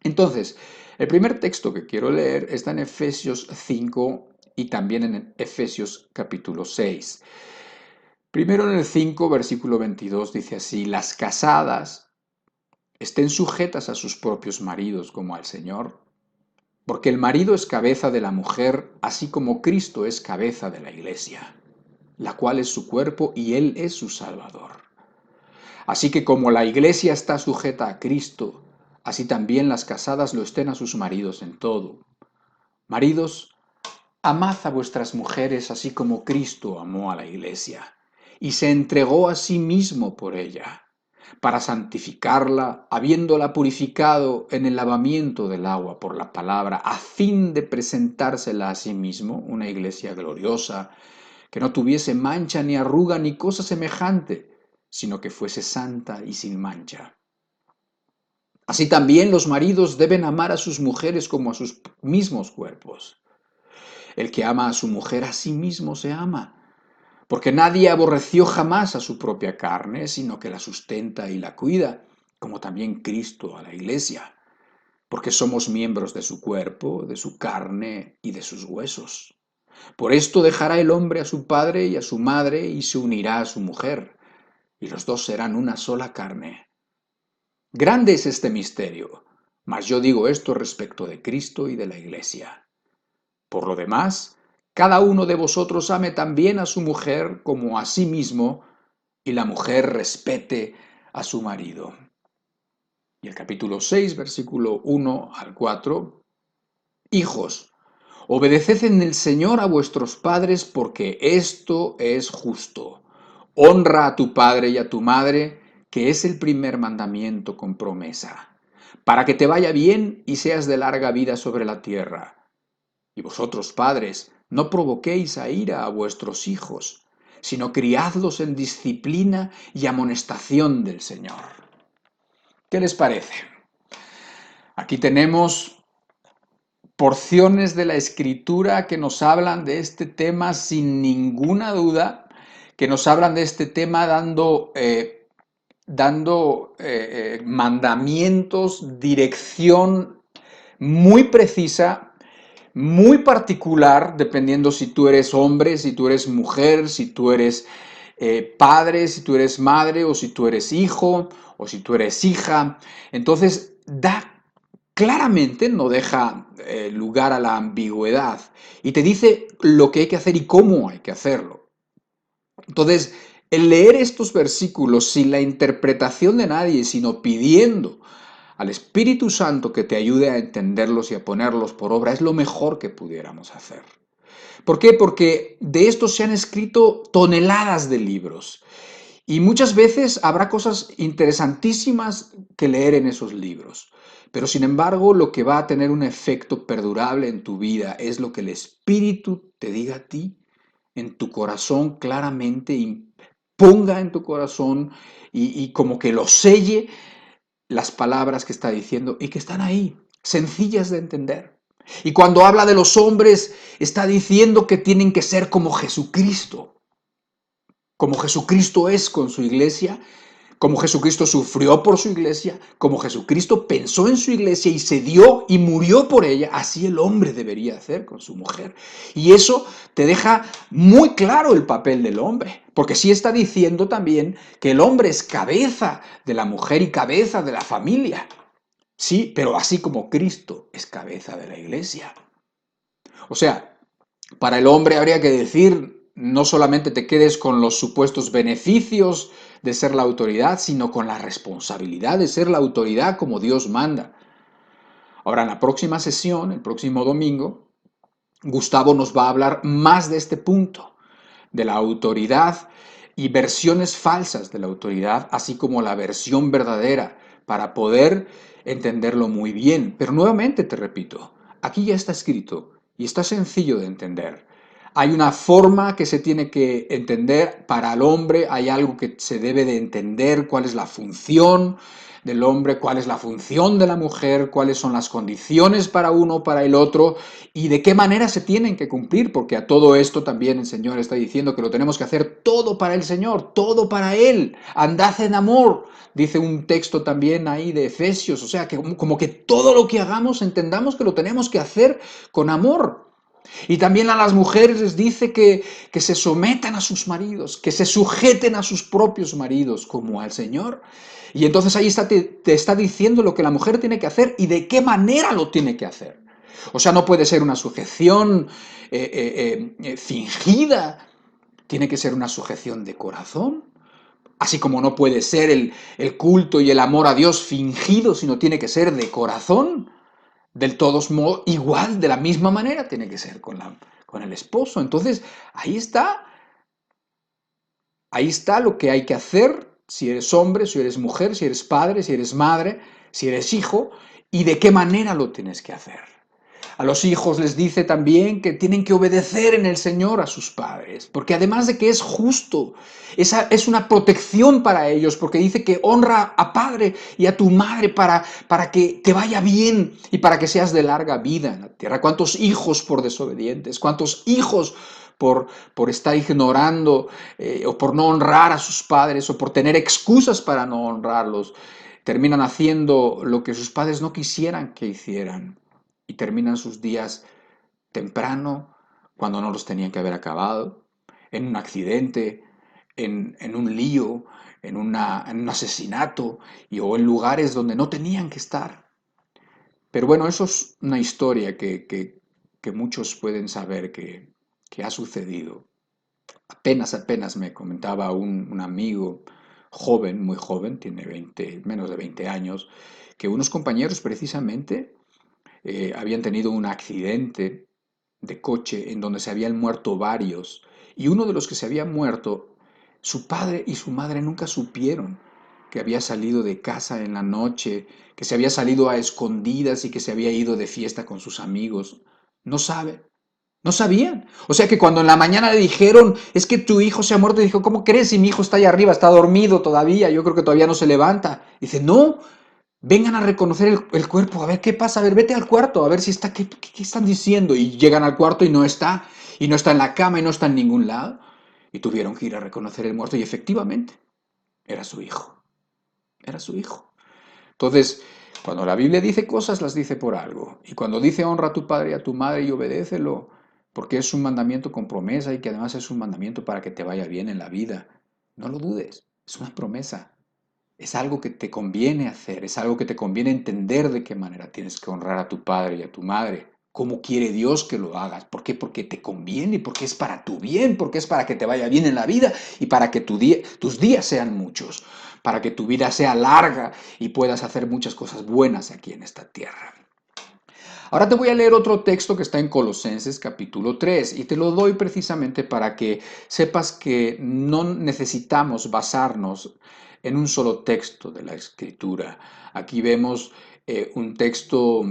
Speaker 1: Entonces, el primer texto que quiero leer está en Efesios 5 y también en Efesios capítulo 6. Primero en el 5, versículo 22 dice así, las casadas estén sujetas a sus propios maridos como al Señor, porque el marido es cabeza de la mujer, así como Cristo es cabeza de la iglesia, la cual es su cuerpo y Él es su Salvador. Así que como la iglesia está sujeta a Cristo, así también las casadas lo estén a sus maridos en todo. Maridos, amad a vuestras mujeres así como Cristo amó a la iglesia y se entregó a sí mismo por ella, para santificarla, habiéndola purificado en el lavamiento del agua por la palabra, a fin de presentársela a sí mismo, una iglesia gloriosa, que no tuviese mancha ni arruga ni cosa semejante, sino que fuese santa y sin mancha. Así también los maridos deben amar a sus mujeres como a sus mismos cuerpos. El que ama a su mujer a sí mismo se ama, porque nadie aborreció jamás a su propia carne, sino que la sustenta y la cuida, como también Cristo a la iglesia, porque somos miembros de su cuerpo, de su carne y de sus huesos. Por esto dejará el hombre a su padre y a su madre y se unirá a su mujer, y los dos serán una sola carne. Grande es este misterio, mas yo digo esto respecto de Cristo y de la iglesia. Por lo demás, cada uno de vosotros ame también a su mujer como a sí mismo, y la mujer respete a su marido. Y el capítulo 6, versículo 1 al 4. Hijos, Obedeced en el Señor a vuestros padres porque esto es justo. Honra a tu padre y a tu madre, que es el primer mandamiento con promesa, para que te vaya bien y seas de larga vida sobre la tierra. Y vosotros, padres, no provoquéis a ira a vuestros hijos, sino criadlos en disciplina y amonestación del Señor. ¿Qué les parece? Aquí tenemos porciones de la Escritura que nos hablan de este tema sin ninguna duda, que nos hablan de este tema dando mandamientos, dirección muy precisa, muy particular, dependiendo si tú eres hombre, si tú eres mujer, si tú eres padre, si tú eres madre, o si tú eres hijo, o si tú eres hija. Entonces, claramente no deja lugar a la ambigüedad y te dice lo que hay que hacer y cómo hay que hacerlo. Entonces, el leer estos versículos sin la interpretación de nadie, sino pidiendo al Espíritu Santo que te ayude a entenderlos y a ponerlos por obra, es lo mejor que pudiéramos hacer. ¿Por qué? Porque de esto se han escrito toneladas de libros. Y muchas veces habrá cosas interesantísimas que leer en esos libros. Pero sin embargo, lo que va a tener un efecto perdurable en tu vida es lo que el Espíritu te diga a ti, en tu corazón claramente, y ponga en tu corazón y como que lo selle las palabras que está diciendo y que están ahí, sencillas de entender. Y cuando habla de los hombres, está diciendo que tienen que ser como Jesucristo es con su iglesia, como Jesucristo sufrió por su iglesia, como Jesucristo pensó en su iglesia y se dio y murió por ella, así el hombre debería hacer con su mujer. Y eso te deja muy claro el papel del hombre, porque sí está diciendo también que el hombre es cabeza de la mujer y cabeza de la familia. Sí, pero así como Cristo es cabeza de la iglesia. O sea, para el hombre habría que decir, no solamente te quedes con los supuestos beneficios de ser la autoridad, sino con la responsabilidad de ser la autoridad como Dios manda. Ahora, en la próxima sesión, el próximo domingo, Gustavo nos va a hablar más de este punto, de la autoridad y versiones falsas de la autoridad, así como la versión verdadera, para poder entenderlo muy bien. Pero nuevamente te repito, aquí ya está escrito y está sencillo de entender. Hay una forma que se tiene que entender para el hombre, hay algo que se debe de entender, cuál es la función del hombre, cuál es la función de la mujer, cuáles son las condiciones para uno, para el otro, y de qué manera se tienen que cumplir, porque a todo esto también el Señor está diciendo que lo tenemos que hacer todo para el Señor, todo para Él. Andad en amor, dice un texto también ahí de Efesios, o sea, que como que todo lo que hagamos entendamos que lo tenemos que hacer con amor. Y también a las mujeres les dice que se sometan a sus maridos, que se sujeten a sus propios maridos como al Señor. Y entonces ahí está, te está diciendo lo que la mujer tiene que hacer y de qué manera lo tiene que hacer. O sea, no puede ser una sujeción fingida, tiene que ser una sujeción de corazón. Así como no puede ser el culto y el amor a Dios fingido, sino tiene que ser de corazón. Del todos modos, igual, de la misma manera, tiene que ser con el esposo. Entonces, ahí está lo que hay que hacer si eres hombre, si eres mujer, si eres padre, si eres madre, si eres hijo, y de qué manera lo tienes que hacer. A los hijos les dice también que tienen que obedecer en el Señor a sus padres, porque además de que es justo, esa es una protección para ellos, porque dice que honra a padre y a tu madre para que te vaya bien y para que seas de larga vida en la tierra. ¿Cuántos hijos por desobedientes? ¿Cuántos hijos por estar ignorando o por no honrar a sus padres o por tener excusas para no honrarlos? Terminan haciendo lo que sus padres no quisieran que hicieran y terminan sus días temprano, cuando no los tenían que haber acabado, en un accidente, en un lío, en un asesinato o en lugares donde no tenían que estar. Pero bueno, eso es una historia que muchos pueden saber que ha sucedido. Apenas me comentaba un amigo joven, muy joven, tiene menos de 20 años, que unos compañeros precisamente habían tenido un accidente de coche en donde se habían muerto varios, y uno de los que se había muerto, su padre y su madre nunca supieron que había salido de casa en la noche, que se había salido a escondidas y que se había ido de fiesta con sus amigos. No sabe, no sabían. O sea que cuando en la mañana le dijeron, es que tu hijo se ha muerto, dijo, ¿cómo crees si mi hijo está ahí arriba, está dormido todavía? Yo creo que todavía no se levanta. Dice, no, vengan a reconocer el cuerpo, a ver qué pasa, a ver, vete al cuarto, a ver si está, ¿qué están diciendo? Y llegan al cuarto y no está en la cama y no está en ningún lado. Y tuvieron que ir a reconocer el muerto y efectivamente era su hijo, era su hijo. Entonces, cuando la Biblia dice cosas, las dice por algo. Y cuando dice honra a tu padre y a tu madre y obedécelo, porque es un mandamiento con promesa y que además es un mandamiento para que te vaya bien en la vida, no lo dudes, es una promesa. Es algo que te conviene hacer, es algo que te conviene entender de qué manera tienes que honrar a tu padre y a tu madre. ¿Cómo quiere Dios que lo hagas? ¿Por qué? Porque te conviene, porque es para tu bien, porque es para que te vaya bien en la vida y para que tus días sean muchos, para que tu vida sea larga y puedas hacer muchas cosas buenas aquí en esta tierra. Ahora te voy a leer otro texto que está en Colosenses capítulo 3 y te lo doy precisamente para que sepas que no necesitamos basarnos en un solo texto de la Escritura. Aquí vemos un texto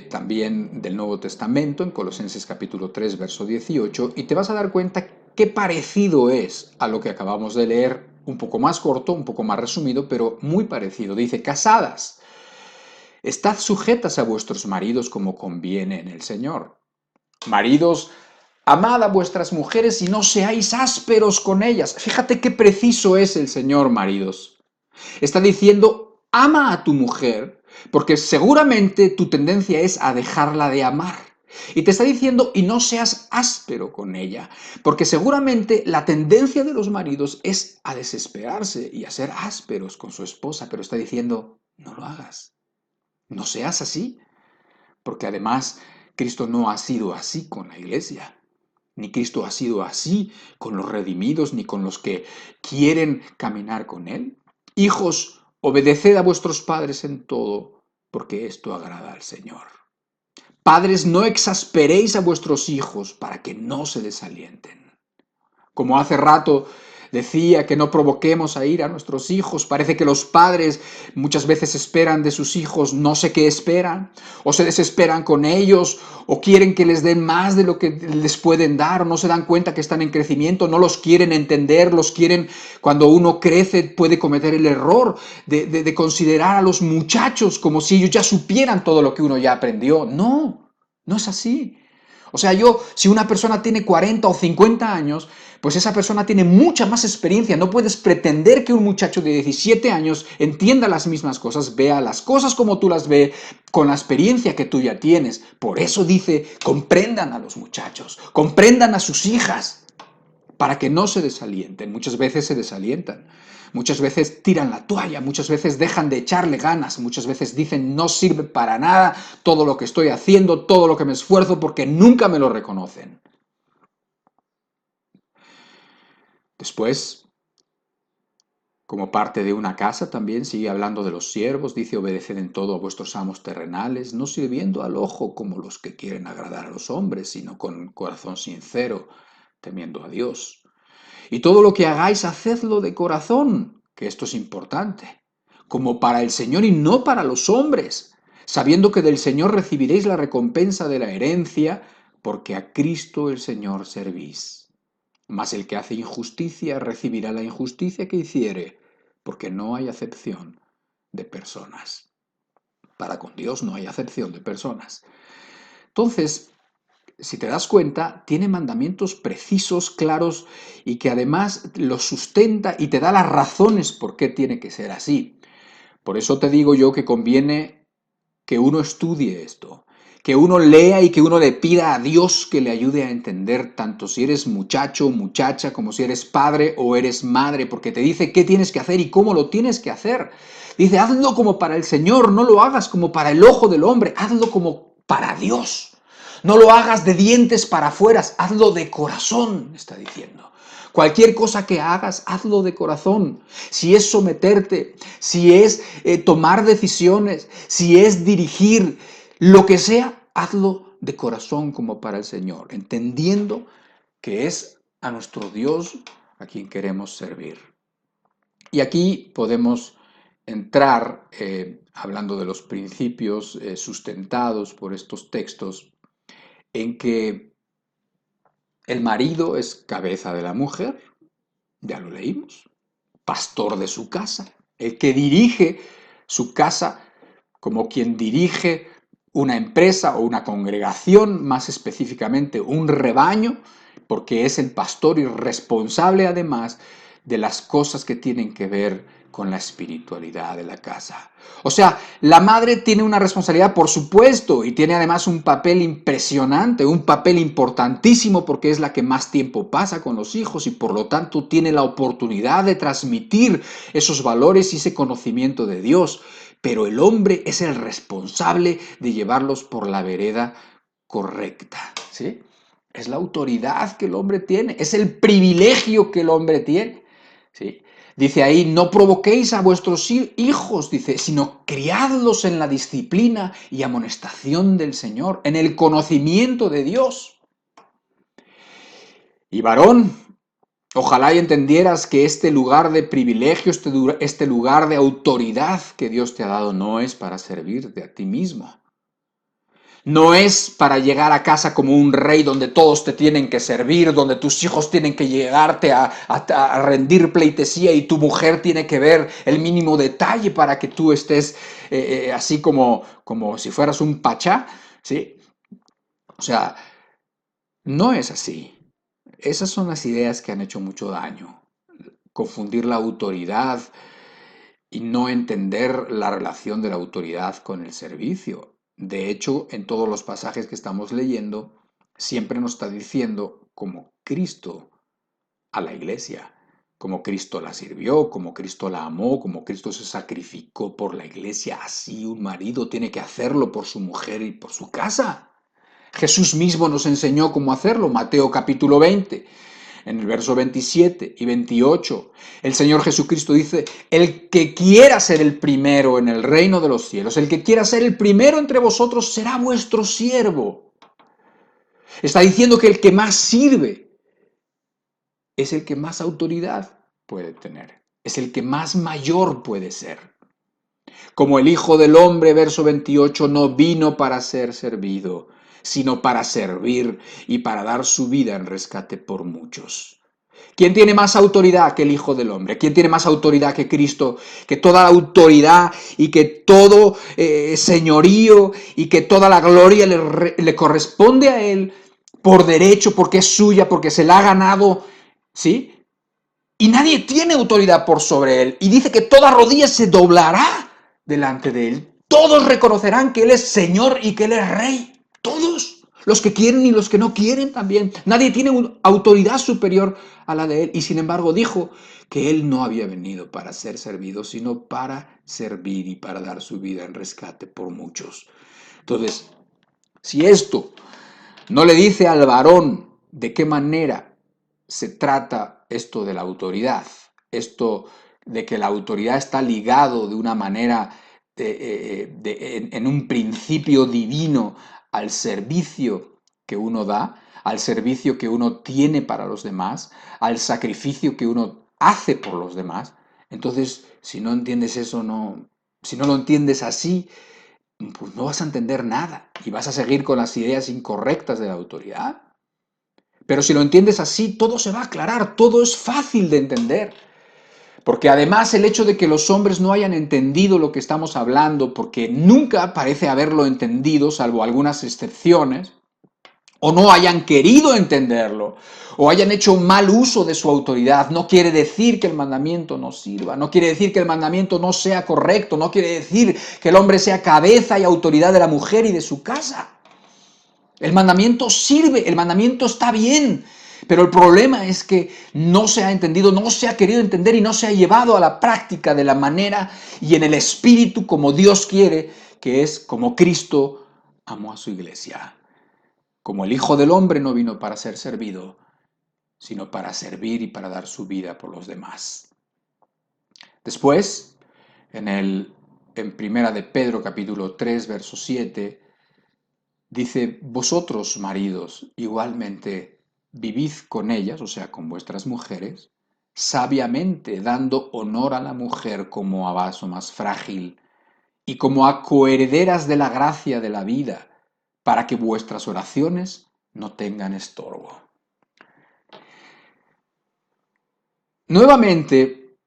Speaker 1: también del Nuevo Testamento en Colosenses capítulo 3 verso 18 y te vas a dar cuenta qué parecido es a lo que acabamos de leer, un poco más corto, un poco más resumido, pero muy parecido. Dice, casadas, estad sujetas a vuestros maridos como conviene en el Señor. Maridos, amad a vuestras mujeres y no seáis ásperos con ellas. Fíjate qué preciso es el Señor, maridos. Está diciendo, ama a tu mujer, porque seguramente tu tendencia es a dejarla de amar. Y te está diciendo, y no seas áspero con ella, porque seguramente la tendencia de los maridos es a desesperarse y a ser ásperos con su esposa, pero está diciendo, no lo hagas. No seas así, porque además Cristo no ha sido así con la iglesia, ni Cristo ha sido así con los redimidos, ni con los que quieren caminar con Él. Hijos, obedeced a vuestros padres en todo, porque esto agrada al Señor. Padres, no exasperéis a vuestros hijos para que no se desalienten. Como hace rato decía, que no provoquemos a ir a nuestros hijos. Parece que los padres muchas veces esperan de sus hijos no sé qué esperan, o se desesperan con ellos, o quieren que les den más de lo que les pueden dar, o no se dan cuenta que están en crecimiento, no los quieren entender, los quieren, cuando uno crece puede cometer el error de considerar a los muchachos como si ellos ya supieran todo lo que uno ya aprendió. No, no es así. O sea, si una persona tiene 40 o 50 años, pues esa persona tiene mucha más experiencia. No puedes pretender que un muchacho de 17 años entienda las mismas cosas, vea las cosas como tú las ves, con la experiencia que tú ya tienes. Por eso dice, comprendan a los muchachos, comprendan a sus hijas, para que no se desalienten. Muchas veces se desalientan. Muchas veces tiran la toalla, muchas veces dejan de echarle ganas, muchas veces dicen no sirve para nada todo lo que estoy haciendo, todo lo que me esfuerzo, porque nunca me lo reconocen. Después, como parte de una casa, también sigue hablando de los siervos, dice obedeced en todo a vuestros amos terrenales, no sirviendo al ojo como los que quieren agradar a los hombres, sino con corazón sincero, temiendo a Dios. Y todo lo que hagáis, hacedlo de corazón, que esto es importante, como para el Señor y no para los hombres, sabiendo que del Señor recibiréis la recompensa de la herencia, porque a Cristo el Señor servís. Mas el que hace injusticia recibirá la injusticia que hiciere, porque no hay acepción de personas. Para con Dios no hay acepción de personas. Entonces, si te das cuenta, tiene mandamientos precisos, claros, y que además los sustenta y te da las razones por qué tiene que ser así. Por eso te digo yo que conviene que uno estudie esto, que uno lea y que uno le pida a Dios que le ayude a entender tanto si eres muchacho o muchacha, como si eres padre o eres madre, porque te dice qué tienes que hacer y cómo lo tienes que hacer. Dice, hazlo como para el Señor, no lo hagas como para el ojo del hombre, hazlo como para Dios. No lo hagas de dientes para afuera, hazlo de corazón, está diciendo. Cualquier cosa que hagas, hazlo de corazón. Si es someterte, si es tomar decisiones, si es dirigir, lo que sea, hazlo de corazón como para el Señor, entendiendo que es a nuestro Dios a quien queremos servir. Y aquí podemos entrar, hablando de los principios sustentados por estos textos, en que el marido es cabeza de la mujer, ya lo leímos, pastor de su casa, el que dirige su casa como quien dirige una empresa o una congregación, más específicamente un rebaño, porque es el pastor y responsable además de las cosas que tienen que ver con la espiritualidad de la casa. O sea, la madre tiene una responsabilidad, por supuesto, y tiene además un papel impresionante, un papel importantísimo porque es la que más tiempo pasa con los hijos y por lo tanto tiene la oportunidad de transmitir esos valores y ese conocimiento de Dios. Pero el hombre es el responsable de llevarlos por la vereda correcta, ¿sí? Es la autoridad que el hombre tiene, es el privilegio que el hombre tiene, ¿sí? Dice ahí, no provoquéis a vuestros hijos, dice, sino criadlos en la disciplina y amonestación del Señor, en el conocimiento de Dios. Y varón, ojalá y entendieras que este lugar de privilegio, este lugar de autoridad que Dios te ha dado no es para servirte a ti mismo. No es para llegar a casa como un rey donde todos te tienen que servir, donde tus hijos tienen que llegarte a rendir pleitesía y tu mujer tiene que ver el mínimo detalle para que tú estés así como si fueras un pachá, ¿sí? O sea, no es así. Esas son las ideas que han hecho mucho daño. Confundir la autoridad y no entender la relación de la autoridad con el servicio. De hecho, en todos los pasajes que estamos leyendo, siempre nos está diciendo como Cristo a la iglesia, como Cristo la sirvió, como Cristo la amó, como Cristo se sacrificó por la iglesia. Así un marido tiene que hacerlo por su mujer y por su casa. Jesús mismo nos enseñó cómo hacerlo, Mateo capítulo 20. En el verso 27 y 28, el Señor Jesucristo dice, el que quiera ser el primero en el reino de los cielos, el que quiera ser el primero entre vosotros será vuestro siervo. Está diciendo que el que más sirve es el que más autoridad puede tener, es el que más mayor puede ser. Como el Hijo del Hombre, verso 28, no vino para ser servido, sino para servir y para dar su vida en rescate por muchos. ¿Quién tiene más autoridad que el Hijo del Hombre? ¿Quién tiene más autoridad que Cristo? Que toda la autoridad y que todo señorío y que toda la gloria le corresponde a Él por derecho, porque es suya, porque se la ha ganado, ¿sí? Y nadie tiene autoridad por sobre Él. Y dice que toda rodilla se doblará delante de Él. Todos reconocerán que Él es Señor y que Él es Rey. Todos. Los que quieren y los que no quieren también. Nadie tiene una autoridad superior a la de Él. Y sin embargo dijo que Él no había venido para ser servido, sino para servir y para dar su vida en rescate por muchos. Entonces, si esto no le dice al varón de qué manera se trata esto de la autoridad, esto de que la autoridad está ligado de una manera, en un principio divino al servicio que uno da, al servicio que uno tiene para los demás, al sacrificio que uno hace por los demás. Entonces, si no entiendes eso, si no lo entiendes así, pues no vas a entender nada y vas a seguir con las ideas incorrectas de la autoridad. Pero si lo entiendes así, todo se va a aclarar, todo es fácil de entender. Porque además el hecho de que los hombres no hayan entendido lo que estamos hablando, porque nunca parece haberlo entendido, salvo algunas excepciones, o no hayan querido entenderlo, o hayan hecho mal uso de su autoridad, no quiere decir que el mandamiento no sirva, no quiere decir que el mandamiento no sea correcto, no quiere decir que el hombre sea cabeza y autoridad de la mujer y de su casa. El mandamiento sirve, el mandamiento está bien, pero el problema es que no se ha entendido, no se ha querido entender y no se ha llevado a la práctica de la manera y en el espíritu como Dios quiere, que es como Cristo amó a su iglesia. Como el Hijo del Hombre no vino para ser servido, sino para servir y para dar su vida por los demás. Después, en Primera de Pedro capítulo 3, verso 7, Dice, vosotros, maridos, igualmente vivid con ellas, o sea, con vuestras mujeres, sabiamente, dando honor a la mujer como a vaso más frágil y como a coherederas de la gracia de la vida, para que vuestras oraciones no tengan estorbo. Nuevamente,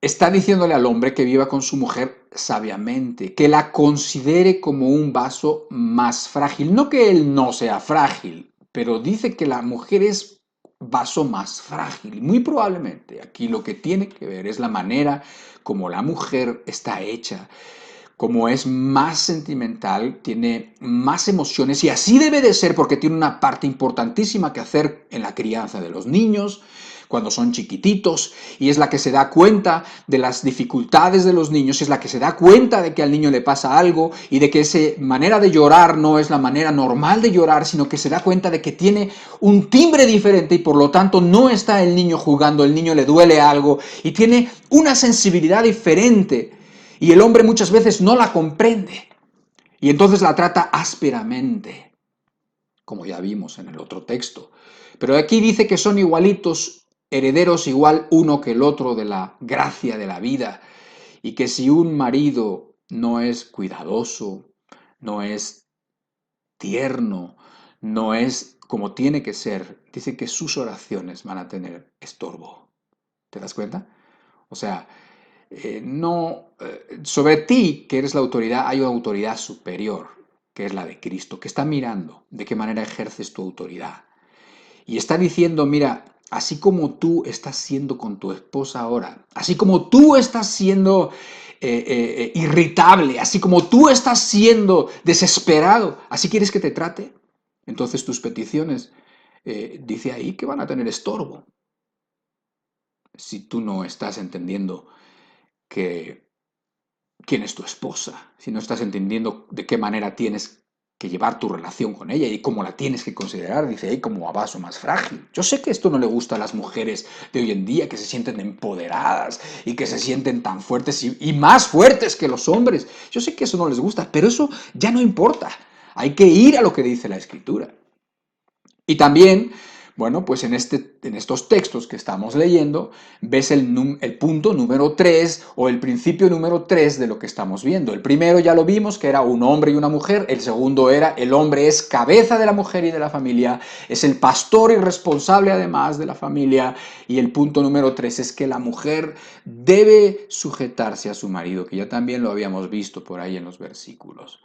Speaker 1: está diciéndole al hombre que viva con su mujer sabiamente, que la considere como un vaso más frágil. No que él no sea frágil, pero dice que la mujer es vaso más frágil. Muy probablemente aquí lo que tiene que ver es la manera como la mujer está hecha, como es más sentimental, tiene más emociones y así debe de ser porque tiene una parte importantísima que hacer en la crianza de los niños cuando son chiquititos y es la que se da cuenta de las dificultades de los niños, es la que se da cuenta de que al niño le pasa algo y de que esa manera de llorar no es la manera normal de llorar, sino que se da cuenta de que tiene un timbre diferente y por lo tanto no está el niño jugando, el niño le duele algo y tiene una sensibilidad diferente. Y el hombre muchas veces no la comprende y entonces la trata ásperamente, como ya vimos en el otro texto. Pero aquí dice que son igualitos, herederos igual uno que el otro de la gracia de la vida y que si un marido no es cuidadoso, no es tierno, no es como tiene que ser, dice que sus oraciones van a tener estorbo. ¿Te das cuenta? O sea, no, sobre ti, que eres la autoridad, hay una autoridad superior, que es la de Cristo, que está mirando de qué manera ejerces tu autoridad. Y está diciendo, mira, así como tú estás siendo con tu esposa ahora, así como tú estás siendo irritable, así como tú estás siendo desesperado, así quieres que te trate, entonces tus peticiones, dice ahí que van a tener estorbo. Si tú no estás entendiendo que quién es tu esposa, si no estás entendiendo de qué manera tienes que llevar tu relación con ella y cómo la tienes que considerar, dice ahí, como a vaso más frágil. Yo sé que esto no le gusta a las mujeres de hoy en día, que se sienten empoderadas y que se sienten tan fuertes y más fuertes que los hombres. Yo sé que eso no les gusta, pero eso ya no importa. Hay que ir a lo que dice la Escritura. Y también, bueno, pues en estos textos que estamos leyendo, ves el punto número 3 o el principio número 3 de lo que estamos viendo. El primero ya lo vimos, que era un hombre y una mujer. El segundo era, el hombre es cabeza de la mujer y de la familia, es el pastor y responsable además de la familia. Y el punto número 3 es que la mujer debe sujetarse a su marido, que ya también lo habíamos visto por ahí en los versículos.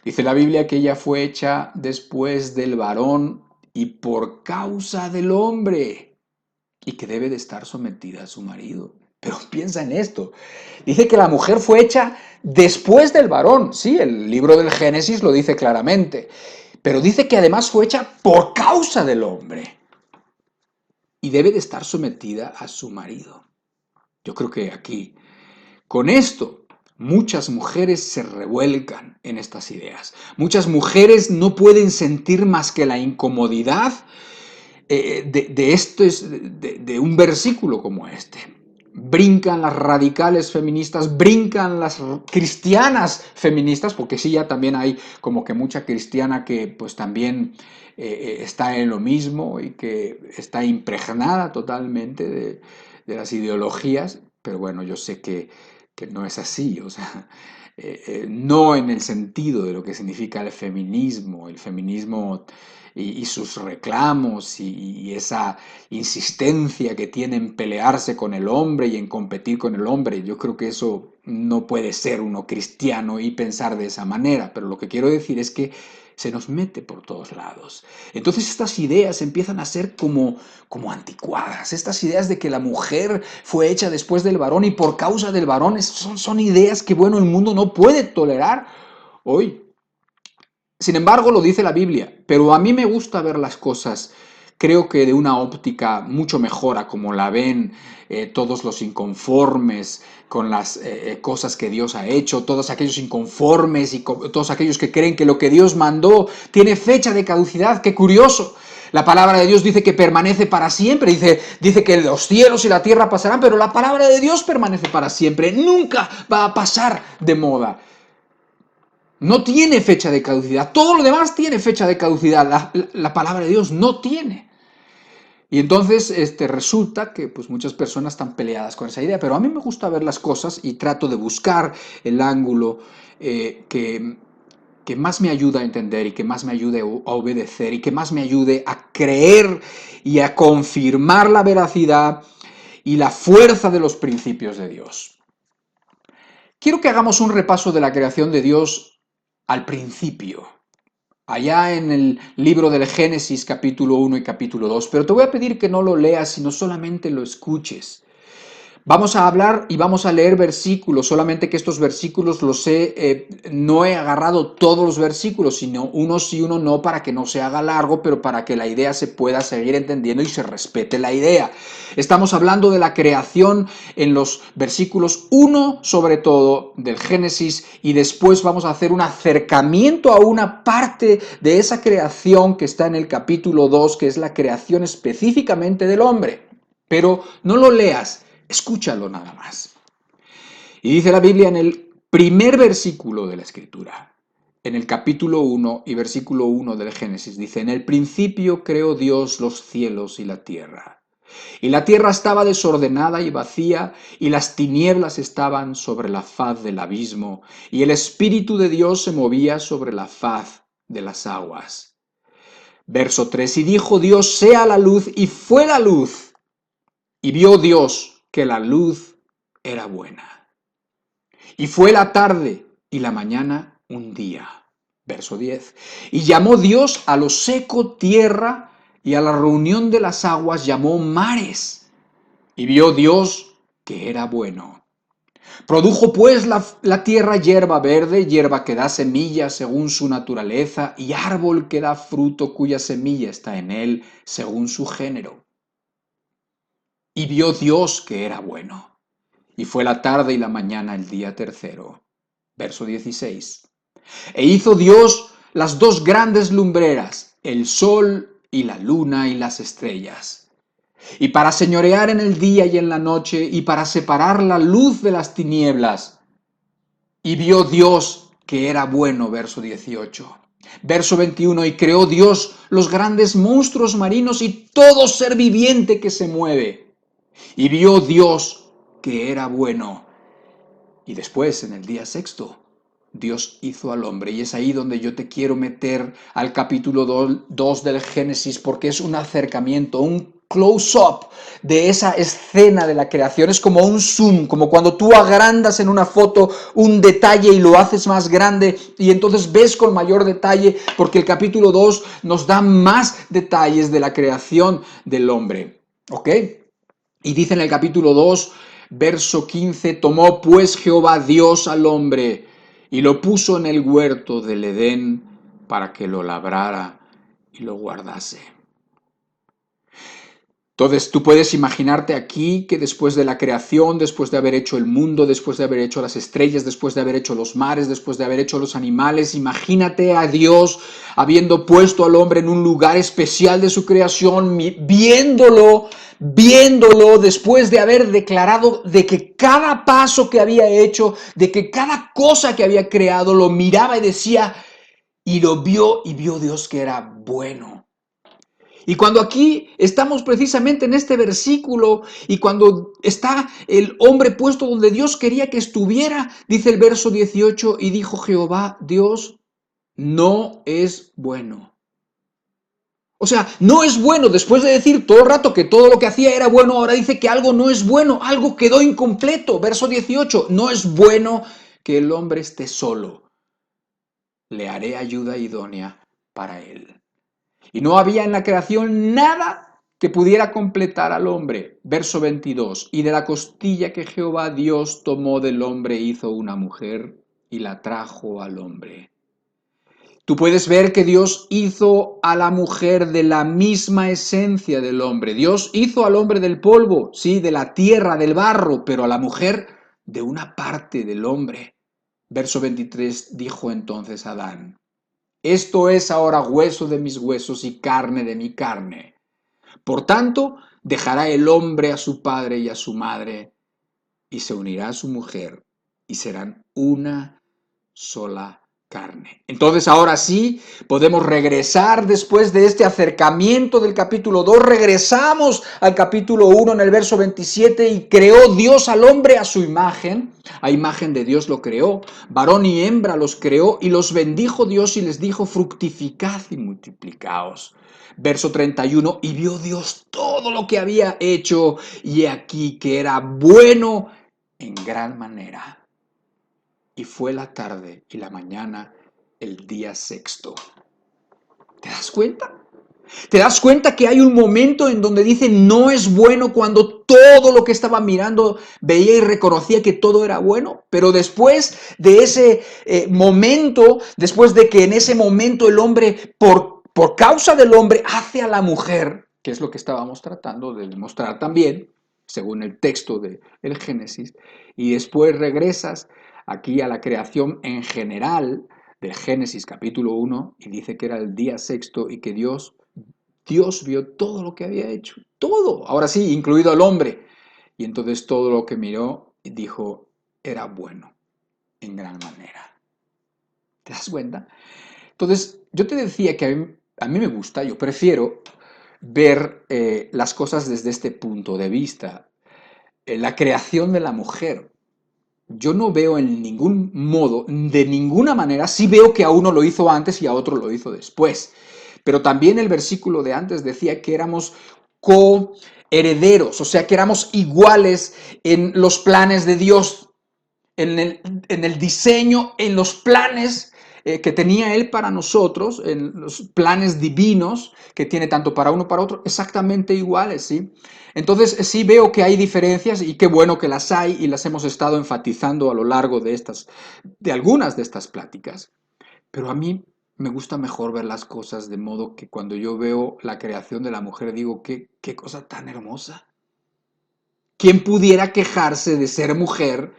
Speaker 1: Dice la Biblia que ella fue hecha después del varón y por causa del hombre, y que debe de estar sometida a su marido. Pero piensa en esto. Dice que la mujer fue hecha después del varón. Sí, el libro del Génesis lo dice claramente. Pero dice que además fue hecha por causa del hombre. Y debe de estar sometida a su marido. Yo creo que aquí, con esto, muchas mujeres se revuelcan en estas ideas. Muchas mujeres no pueden sentir más que la incomodidad de un versículo como este. Brincan las radicales feministas, brincan las cristianas feministas, porque sí, ya también hay como que mucha cristiana que pues también está en lo mismo y que está impregnada totalmente las ideologías, pero bueno, yo sé que no es así, o sea, no en el sentido de lo que significa el feminismo y sus reclamos y esa insistencia que tiene en pelearse con el hombre y en competir con el hombre. Yo creo que eso no puede ser uno cristiano y pensar de esa manera, pero lo que quiero decir es que se nos mete por todos lados. Entonces estas ideas empiezan a ser como anticuadas, estas ideas de que la mujer fue hecha después del varón y por causa del varón, son ideas que, bueno, el mundo no puede tolerar hoy. Sin embargo, lo dice la Biblia, pero a mí me gusta ver las cosas, creo que de una óptica mucho mejor a como la ven todos los inconformes con las cosas que Dios ha hecho, todos aquellos inconformes y todos aquellos que creen que lo que Dios mandó tiene fecha de caducidad. ¡Qué curioso! La palabra de Dios dice que permanece para siempre, dice que los cielos y la tierra pasarán, pero la palabra de Dios permanece para siempre, nunca va a pasar de moda. No tiene fecha de caducidad. Todo lo demás tiene fecha de caducidad. La palabra de Dios no tiene. Y entonces resulta que pues, muchas personas están peleadas con esa idea, pero a mí me gusta ver las cosas y trato de buscar el ángulo que más me ayuda a entender y que más me ayude a obedecer y que más me ayude a creer y a confirmar la veracidad y la fuerza de los principios de Dios. Quiero que hagamos un repaso de la creación de Dios al principio, allá en el libro del Génesis capítulo 1 y capítulo 2, pero te voy a pedir que no lo leas, sino solamente lo escuches. Vamos a hablar y vamos a leer versículos, solamente que estos versículos no he agarrado todos los versículos, sino unos sí, uno no, para que no se haga largo, pero para que la idea se pueda seguir entendiendo y se respete la idea. Estamos hablando de la creación en los versículos 1, sobre todo, del Génesis, y después vamos a hacer un acercamiento a una parte de esa creación que está en el capítulo 2, que es la creación específicamente del hombre. Pero no lo leas. Escúchalo nada más. Y dice la Biblia en el primer versículo de la Escritura, en el capítulo 1 y versículo 1 del Génesis, dice, en el principio creó Dios los cielos y la tierra. Y la tierra estaba desordenada y vacía, y las tinieblas estaban sobre la faz del abismo, y el Espíritu de Dios se movía sobre la faz de las aguas. Verso 3, y dijo Dios, sea la luz, y fue la luz. Y vio Dios que la luz era buena. Y fue la tarde y la mañana un día. Verso 10. Y llamó Dios a lo seco tierra, y a la reunión de las aguas llamó mares. Y vio Dios que era bueno. Produjo pues la tierra hierba verde, hierba que da semilla según su naturaleza, y árbol que da fruto cuya semilla está en él según su género. Y vio Dios que era bueno. Y fue la tarde y la mañana el día tercero. Verso 16. E hizo Dios las dos grandes lumbreras, el sol y la luna y las estrellas. Y para señorear en el día y en la noche, y para separar la luz de las tinieblas. Y vio Dios que era bueno. Verso 18. Verso 21. Y creó Dios los grandes monstruos marinos y todo ser viviente que se mueve. Y vio Dios que era bueno. Y después, en el día sexto, Dios hizo al hombre. Y es ahí donde yo te quiero meter al capítulo 2 del Génesis, porque es un acercamiento, un close-up de esa escena de la creación. Es como un zoom, como cuando tú agrandas en una foto un detalle y lo haces más grande y entonces ves con mayor detalle, porque el capítulo 2 nos da más detalles de la creación del hombre. ¿Ok? Y dice en el capítulo 2, verso 15, tomó pues Jehová Dios al hombre y lo puso en el huerto del Edén para que lo labrara y lo guardase. Entonces tú puedes imaginarte aquí que después de la creación, después de haber hecho el mundo, después de haber hecho las estrellas, después de haber hecho los mares, después de haber hecho los animales, imagínate a Dios habiendo puesto al hombre en un lugar especial de su creación, viéndolo después de haber declarado de que cada paso que había hecho, de que cada cosa que había creado, lo miraba y decía, y lo vio y vio Dios que era bueno. Y cuando aquí estamos precisamente en este versículo y cuando está el hombre puesto donde Dios quería que estuviera, dice el verso 18, y dijo Jehová, Dios, no es bueno. O sea, no es bueno, después de decir todo el rato que todo lo que hacía era bueno, ahora dice que algo no es bueno, algo quedó incompleto. Verso 18, no es bueno que el hombre esté solo. Le haré ayuda idónea para él. Y no había en la creación nada que pudiera completar al hombre. Verso 22. Y de la costilla que Jehová Dios tomó del hombre hizo una mujer y la trajo al hombre. Tú puedes ver que Dios hizo a la mujer de la misma esencia del hombre. Dios hizo al hombre del polvo, sí, de la tierra, del barro, pero a la mujer de una parte del hombre. Verso 23 dijo entonces Adán, esto es ahora hueso de mis huesos y carne de mi carne. Por tanto, dejará el hombre a su padre y a su madre, y se unirá a su mujer, y serán una sola carne. Entonces ahora sí podemos regresar después de este acercamiento del capítulo 2, regresamos al capítulo 1 en el verso 27 y creó Dios al hombre a su imagen, a imagen de Dios lo creó, varón y hembra los creó y los bendijo Dios y les dijo fructificad y multiplicaos. Verso 31, y vio Dios todo lo que había hecho y he aquí que era bueno en gran manera. Y fue la tarde y la mañana el día sexto. ¿Te das cuenta? ¿Te das cuenta que hay un momento en donde dice no es bueno cuando todo lo que estaba mirando veía y reconocía que todo era bueno? Pero después de ese momento, después de que en ese momento el hombre, por causa del hombre, hace a la mujer, que es lo que estábamos tratando de demostrar también, según el texto del Génesis, y después regresas aquí a la creación en general del Génesis capítulo 1 y dice que era el día sexto y que Dios vio todo lo que había hecho, todo, ahora sí, incluido al hombre. Y entonces todo lo que miró y dijo era bueno en gran manera. ¿Te das cuenta? Entonces, yo te decía que a mí me gusta, yo prefiero ver las cosas desde este punto de vista. La creación de la mujer. Yo no veo en ningún modo, de ninguna manera, sí veo que a uno lo hizo antes y a otro lo hizo después. Pero también el versículo de antes decía que éramos coherederos, o sea, que éramos iguales en los planes de Dios, en el diseño, en los planes que tenía Él para nosotros, en los planes divinos que tiene tanto para uno para otro, exactamente iguales, ¿sí? Entonces sí veo que hay diferencias y qué bueno que las hay y las hemos estado enfatizando a lo largo de algunas de estas pláticas. Pero a mí me gusta mejor ver las cosas de modo que cuando yo veo la creación de la mujer digo, qué cosa tan hermosa. ¿Quién pudiera quejarse de ser mujer?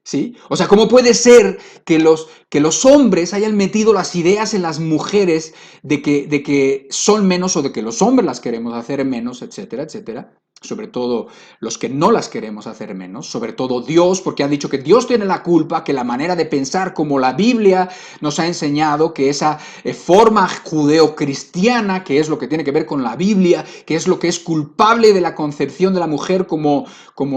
Speaker 1: ¿Sí? O sea, ¿cómo puede ser que los hombres hayan metido las ideas en las mujeres de que son menos o de que los hombres las queremos hacer menos, etcétera, etcétera? Sobre todo los que no las queremos hacer menos, sobre todo Dios, porque han dicho que Dios tiene la culpa, que la manera de pensar como la Biblia nos ha enseñado, que esa forma judeocristiana, que es lo que tiene que ver con la Biblia, que es lo que es culpable de la concepción de la mujer como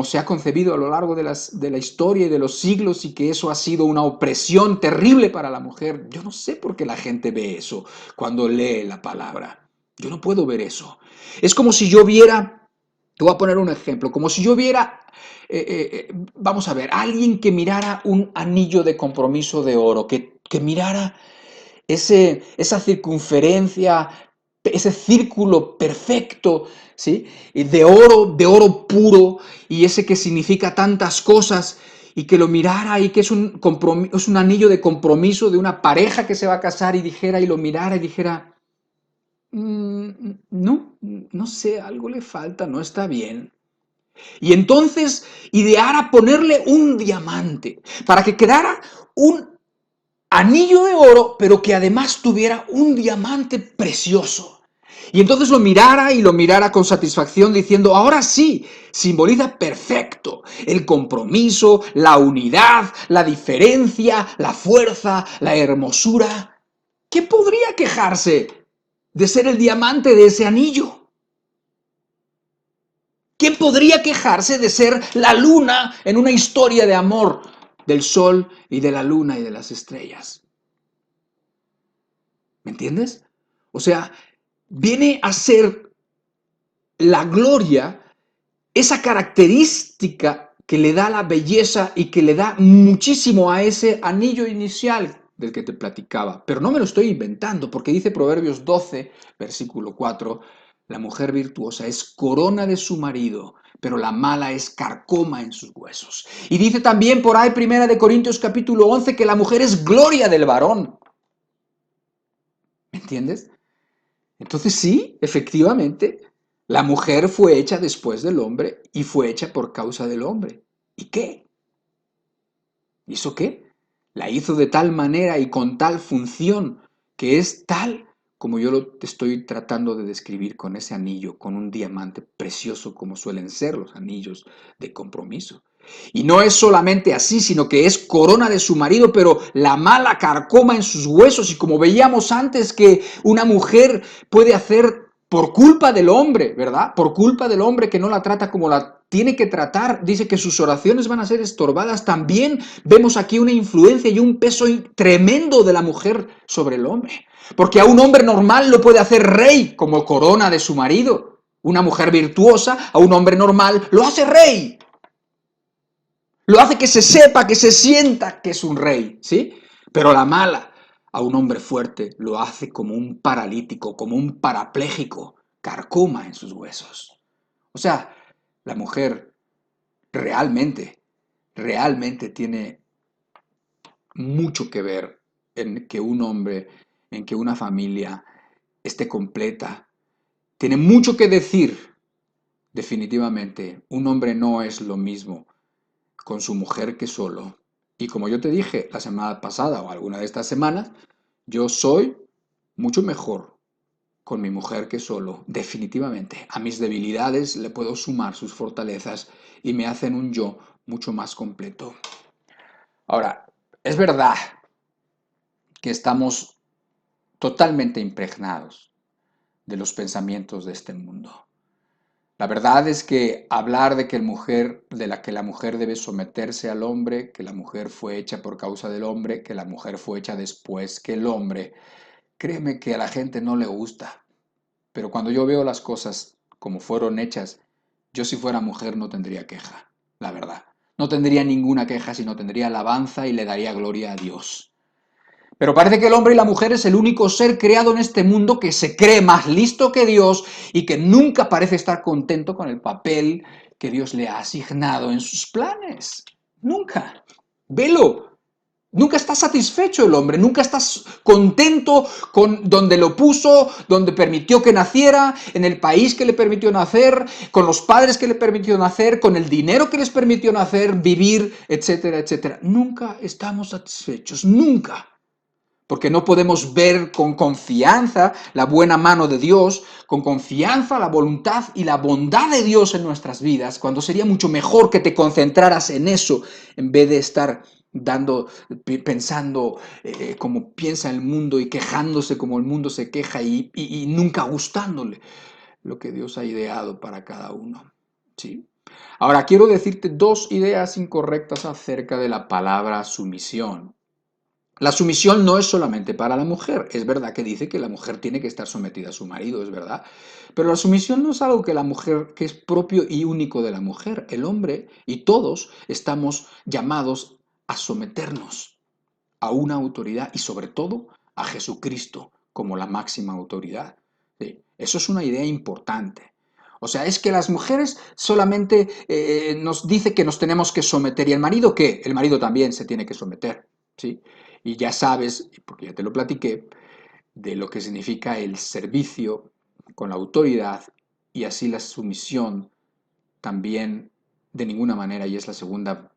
Speaker 1: se ha concebido a lo largo de la historia y de los siglos y que eso ha sido una opresión terrible para la mujer. Yo no sé por qué la gente ve eso cuando lee la palabra. Yo no puedo ver eso. Es como si yo viera, te voy a poner un ejemplo, como si yo viera, vamos a ver, alguien que mirara un anillo de compromiso de oro, que mirara esa circunferencia, ese círculo perfecto, ¿sí? Y de oro puro, y ese que significa tantas cosas, y que lo mirara y que es un anillo de compromiso de una pareja que se va a casar y dijera, y lo mirara y dijera, no, no sé, algo le falta, no está bien. Y entonces ideara ponerle un diamante para que quedara un anillo de oro, pero que además tuviera un diamante precioso. Y entonces lo mirara y lo mirara con satisfacción diciendo, ahora sí, simboliza perfecto el compromiso, la unidad, la diferencia, la fuerza, la hermosura. ¿Qué podría quejarse de ser el diamante de ese anillo? ¿Quién podría quejarse de ser la luna en una historia de amor del sol y de la luna y de las estrellas? ¿Me entiendes? O sea, viene a ser la gloria, esa característica que le da la belleza y que le da muchísimo a ese anillo inicial del que te platicaba. Pero no me lo estoy inventando, porque dice Proverbios 12, versículo 4, la mujer virtuosa es corona de su marido, pero la mala es carcoma en sus huesos. Y dice también por ahí, Primera de Corintios capítulo 11, que la mujer es gloria del varón. ¿Me entiendes? Entonces sí, efectivamente, la mujer fue hecha después del hombre y fue hecha por causa del hombre. ¿Y qué? ¿Hizo qué? La hizo de tal manera y con tal función que es tal como yo te estoy tratando de describir con ese anillo, con un diamante precioso como suelen ser los anillos de compromiso. Y no es solamente así, sino que es corona de su marido, pero la mala carcoma en sus huesos. Y como veíamos antes que una mujer puede hacer por culpa del hombre, ¿verdad? Por culpa del hombre que no la trata como la tiene que tratar, dice que sus oraciones van a ser estorbadas. También vemos aquí una influencia y un peso tremendo de la mujer sobre el hombre. Porque a un hombre normal lo puede hacer rey como corona de su marido. Una mujer virtuosa a un hombre normal lo hace rey. Lo hace que se sepa, que se sienta que es un rey, ¿sí? Pero la mala a un hombre fuerte lo hace como un paralítico, como un parapléjico, carcoma en sus huesos. O sea, la mujer realmente tiene mucho que ver en que un hombre, en que una familia esté completa. Tiene mucho que decir, definitivamente. Un hombre no es lo mismo con su mujer que solo. Y como yo te dije la semana pasada o alguna de estas semanas, yo soy mucho mejor con mi mujer que solo, definitivamente. A mis debilidades le puedo sumar sus fortalezas y me hacen un yo mucho más completo. Ahora, es verdad que estamos totalmente impregnados de los pensamientos de este mundo. La verdad es que hablar de que la mujer debe someterse al hombre, que la mujer fue hecha por causa del hombre, que la mujer fue hecha después que el hombre, créeme que a la gente no le gusta. Pero cuando yo veo las cosas como fueron hechas, yo si fuera mujer no tendría queja, la verdad. No tendría ninguna queja, sino tendría alabanza y le daría gloria a Dios. Pero parece que el hombre y la mujer es el único ser creado en este mundo que se cree más listo que Dios y que nunca parece estar contento con el papel que Dios le ha asignado en sus planes. Nunca. Velo. Nunca está satisfecho el hombre, nunca está contento con donde lo puso, donde permitió que naciera, en el país que le permitió nacer, con los padres que le permitió nacer, con el dinero que les permitió nacer, vivir, etcétera, etcétera. Nunca estamos satisfechos, nunca. Porque no podemos ver con confianza la buena mano de Dios, con confianza la voluntad y la bondad de Dios en nuestras vidas, cuando sería mucho mejor que te concentraras en eso en vez de estar pensando como piensa el mundo y quejándose como el mundo se queja y nunca gustándole lo que Dios ha ideado para cada uno. ¿Sí? Ahora, quiero decirte dos ideas incorrectas acerca de la palabra sumisión. La sumisión no es solamente para la mujer. Es verdad que dice que la mujer tiene que estar sometida a su marido, es verdad. Pero la sumisión no es algo que la mujer, que es propio y único de la mujer. El hombre y todos estamos llamados a someternos a una autoridad y sobre todo a Jesucristo como la máxima autoridad. ¿Sí? Eso es una idea importante. O sea, es que las mujeres solamente nos dice que nos tenemos que someter. ¿Y el marido qué? El marido también se tiene que someter. ¿Sí? Y ya sabes, porque ya te lo platiqué, de lo que significa el servicio con la autoridad y así la sumisión también de ninguna manera, y es la segunda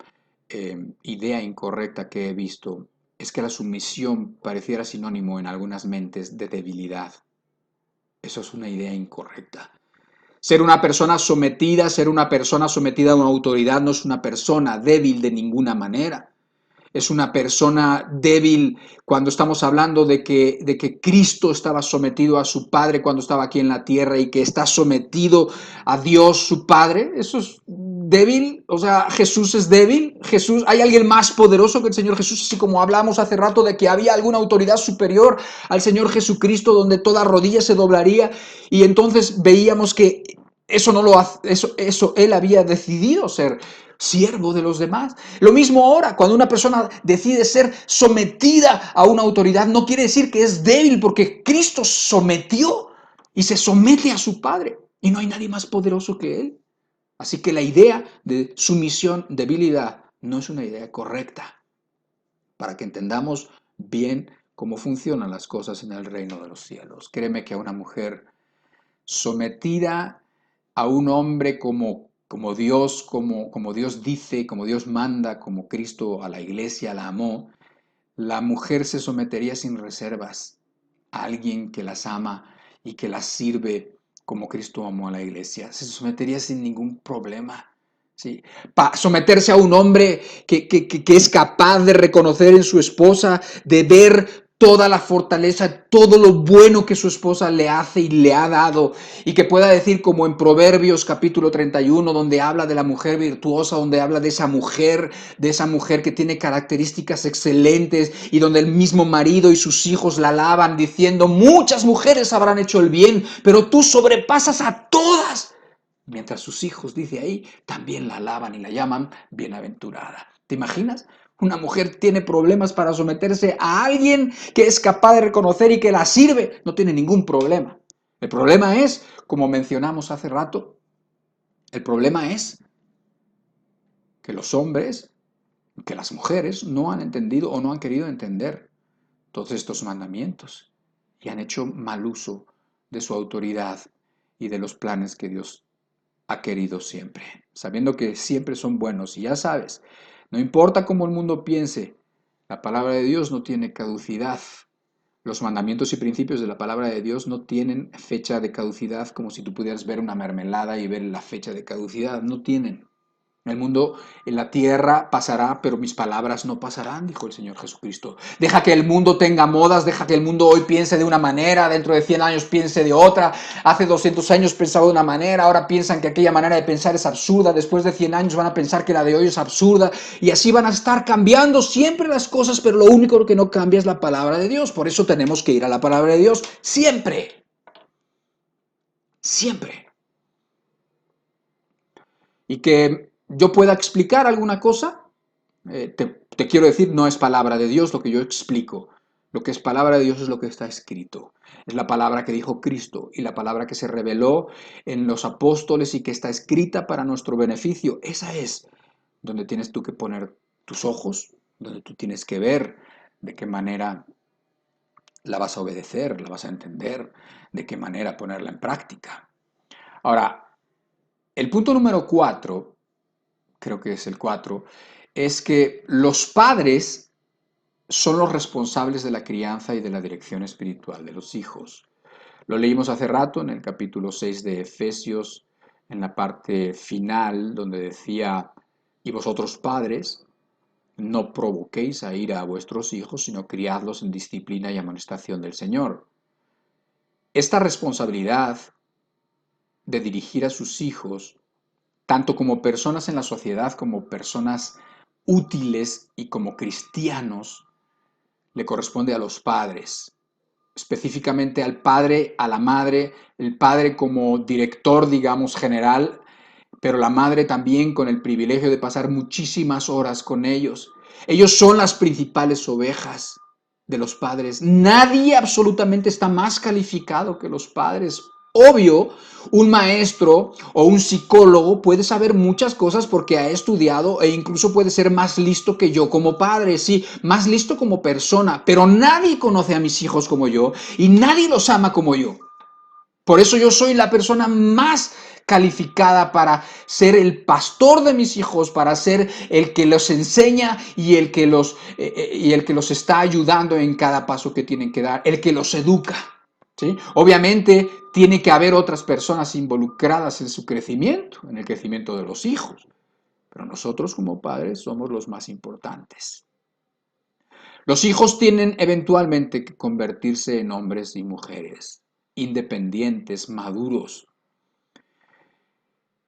Speaker 1: idea incorrecta que he visto, es que la sumisión pareciera sinónimo en algunas mentes de debilidad. Eso es una idea incorrecta. Ser una persona sometida a una autoridad no es una persona débil de ninguna manera. Es una persona débil cuando estamos hablando de que Cristo estaba sometido a su Padre cuando estaba aquí en la tierra y que está sometido a Dios su Padre. Eso es débil, o sea, Jesús es débil. Jesús, ¿hay alguien más poderoso que el Señor Jesús? Así como hablamos hace rato de que había alguna autoridad superior al Señor Jesucristo donde toda rodilla se doblaría y entonces veíamos que eso no lo hace, eso él había decidido ser siervo de los demás. Lo mismo ahora, cuando una persona decide ser sometida a una autoridad, no quiere decir que es débil, porque Cristo sometió y se somete a su Padre, y no hay nadie más poderoso que Él. Así que la idea de sumisión, debilidad, no es una idea correcta, para que entendamos bien cómo funcionan las cosas en el reino de los cielos. Créeme que a una mujer sometida a un hombre como Dios, como Dios dice, como Dios manda, como Cristo a la iglesia la amó, la mujer se sometería sin reservas a alguien que las ama y que las sirve como Cristo amó a la iglesia. Se sometería sin ningún problema. ¿sí? Someterse a un hombre que es capaz de reconocer en su esposa, de ver toda la fortaleza, todo lo bueno que su esposa le hace y le ha dado, y que pueda decir como en Proverbios capítulo 31, donde habla de la mujer virtuosa, donde habla de esa mujer que tiene características excelentes, y donde el mismo marido y sus hijos la alaban diciendo, muchas mujeres habrán hecho el bien, pero tú sobrepasas a todas. Mientras sus hijos, dice ahí, también la alaban y la llaman bienaventurada. ¿Te imaginas? Una mujer tiene problemas para someterse a alguien que es capaz de reconocer y que la sirve. No tiene ningún problema. El problema es, como mencionamos hace rato, el problema es que los hombres, que las mujeres no han entendido o no han querido entender todos estos mandamientos y han hecho mal uso de su autoridad y de los planes que Dios ha querido siempre, sabiendo que siempre son buenos. Y ya sabes, no importa cómo el mundo piense, la palabra de Dios no tiene caducidad. Los mandamientos y principios de la palabra de Dios no tienen fecha de caducidad, como si tú pudieras ver una mermelada y ver la fecha de caducidad. No tienen. El mundo en la tierra pasará, pero mis palabras no pasarán, dijo el Señor Jesucristo. Deja que el mundo tenga modas, deja que el mundo hoy piense de una manera, dentro de 100 años piense de otra. Hace 200 años pensaba de una manera, ahora piensan que aquella manera de pensar es absurda, después de 100 años van a pensar que la de hoy es absurda, y así van a estar cambiando siempre las cosas, pero lo único que no cambia es la palabra de Dios. Por eso tenemos que ir a la palabra de Dios siempre, siempre. Y que yo pueda explicar alguna cosa, te quiero decir, no es palabra de Dios lo que yo explico. Lo que es palabra de Dios es lo que está escrito. Es la palabra que dijo Cristo y la palabra que se reveló en los apóstoles y que está escrita para nuestro beneficio. Esa es donde tienes tú que poner tus ojos, donde tú tienes que ver de qué manera la vas a obedecer, la vas a entender, de qué manera ponerla en práctica. Ahora, el punto número 4, creo que es el 4, es que los padres son los responsables de la crianza y de la dirección espiritual de los hijos. Lo leímos hace rato en el capítulo 6 de Efesios, en la parte final, donde decía, y vosotros padres, no provoquéis a ira a vuestros hijos, sino criadlos en disciplina y amonestación del Señor. Esta responsabilidad de dirigir a sus hijos, tanto como personas en la sociedad, como personas útiles y como cristianos, le corresponde a los padres, específicamente al padre, a la madre, el padre como director, digamos, general, pero la madre también con el privilegio de pasar muchísimas horas con ellos. Ellos son las principales ovejas de los padres. Nadie absolutamente está más calificado que los padres. Obvio, un maestro o un psicólogo puede saber muchas cosas porque ha estudiado e incluso puede ser más listo que yo como padre, sí, más listo como persona, pero nadie conoce a mis hijos como yo y nadie los ama como yo. Por eso yo soy la persona más calificada para ser el pastor de mis hijos, para ser el que los enseña y el que los está ayudando en cada paso que tienen que dar, el que los educa. ¿Sí? Obviamente tiene que haber otras personas involucradas en su crecimiento, en el crecimiento de los hijos, pero nosotros como padres somos los más importantes. Los hijos tienen eventualmente que convertirse en hombres y mujeres independientes, maduros.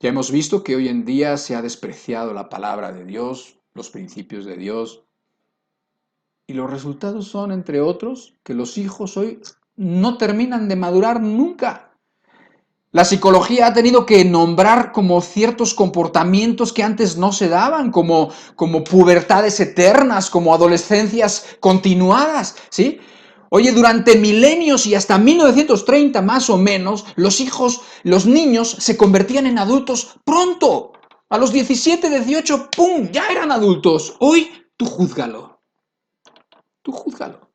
Speaker 1: Ya hemos visto que hoy en día se ha despreciado la palabra de Dios, los principios de Dios, y los resultados son, entre otros, que los hijos hoy no terminan de madurar nunca. La psicología ha tenido que nombrar como ciertos comportamientos que antes no se daban, como pubertades eternas, como adolescencias continuadas, ¿sí? Oye, durante milenios y hasta 1930 más o menos, los niños se convertían en adultos pronto. A los 17, 18, ¡pum!, ya eran adultos. Hoy, tú júzgalo. Tú júzgalo.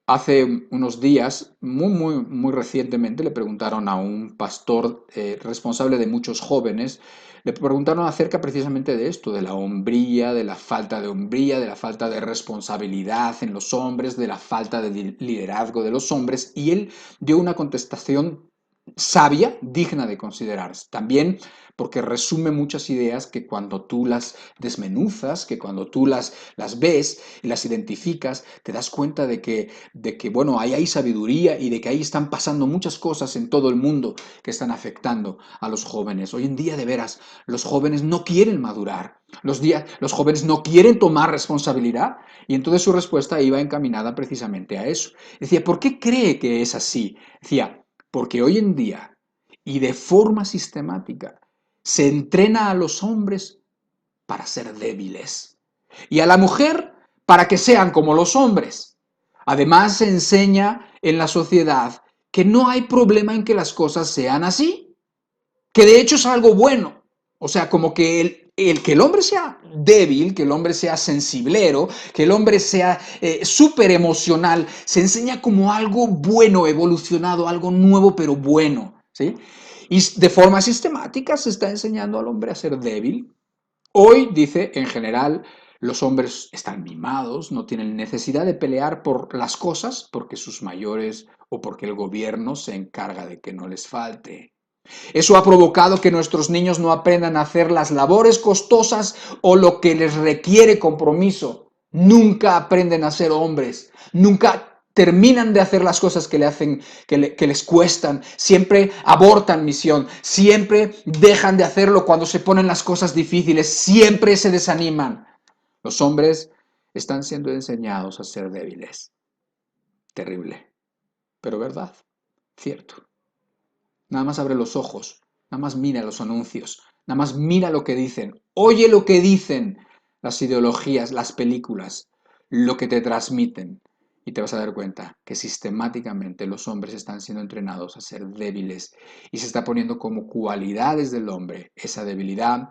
Speaker 1: Hace unos días, muy recientemente, le preguntaron a un pastor responsable de muchos jóvenes, le preguntaron acerca precisamente de esto, de la hombría, de la falta de responsabilidad en los hombres, de la falta de liderazgo de los hombres, y él dio una contestación sabia, digna de considerarse. También porque resume muchas ideas que cuando tú las desmenuzas, que cuando tú las ves y las identificas, te das cuenta de que, bueno, ahí hay sabiduría y de que ahí están pasando muchas cosas en todo el mundo que están afectando a los jóvenes. Hoy en día, de veras, los jóvenes no quieren madurar. Los jóvenes no quieren tomar responsabilidad y entonces su respuesta iba encaminada precisamente a eso. Decía, ¿por qué cree que es así? Decía, porque hoy en día y de forma sistemática se entrena a los hombres para ser débiles y a la mujer para que sean como los hombres. Además se enseña en la sociedad que no hay problema en que las cosas sean así, que de hecho es algo bueno. O sea, como que que el hombre sea débil, que el hombre sea sensiblero, que el hombre sea súper emocional, se enseña como algo bueno, evolucionado, algo nuevo pero bueno, ¿sí? Y de forma sistemática se está enseñando al hombre a ser débil. Hoy, dice, en general, los hombres están mimados, no tienen necesidad de pelear por las cosas porque sus mayores o porque el gobierno se encarga de que no les falte. Eso ha provocado que nuestros niños no aprendan a hacer las labores costosas o lo que les requiere compromiso. Nunca aprenden a ser hombres, nunca terminan de hacer las cosas que que les cuestan, siempre abortan misión, siempre dejan de hacerlo cuando se ponen las cosas difíciles, siempre se desaniman. Los hombres están siendo enseñados a ser débiles. Terrible, pero verdad, cierto. Nada más abre los ojos, nada más mira los anuncios, nada más mira lo que dicen, oye lo que dicen las ideologías, las películas, lo que te transmiten. Y te vas a dar cuenta que sistemáticamente los hombres están siendo entrenados a ser débiles y se está poniendo como cualidades del hombre esa debilidad,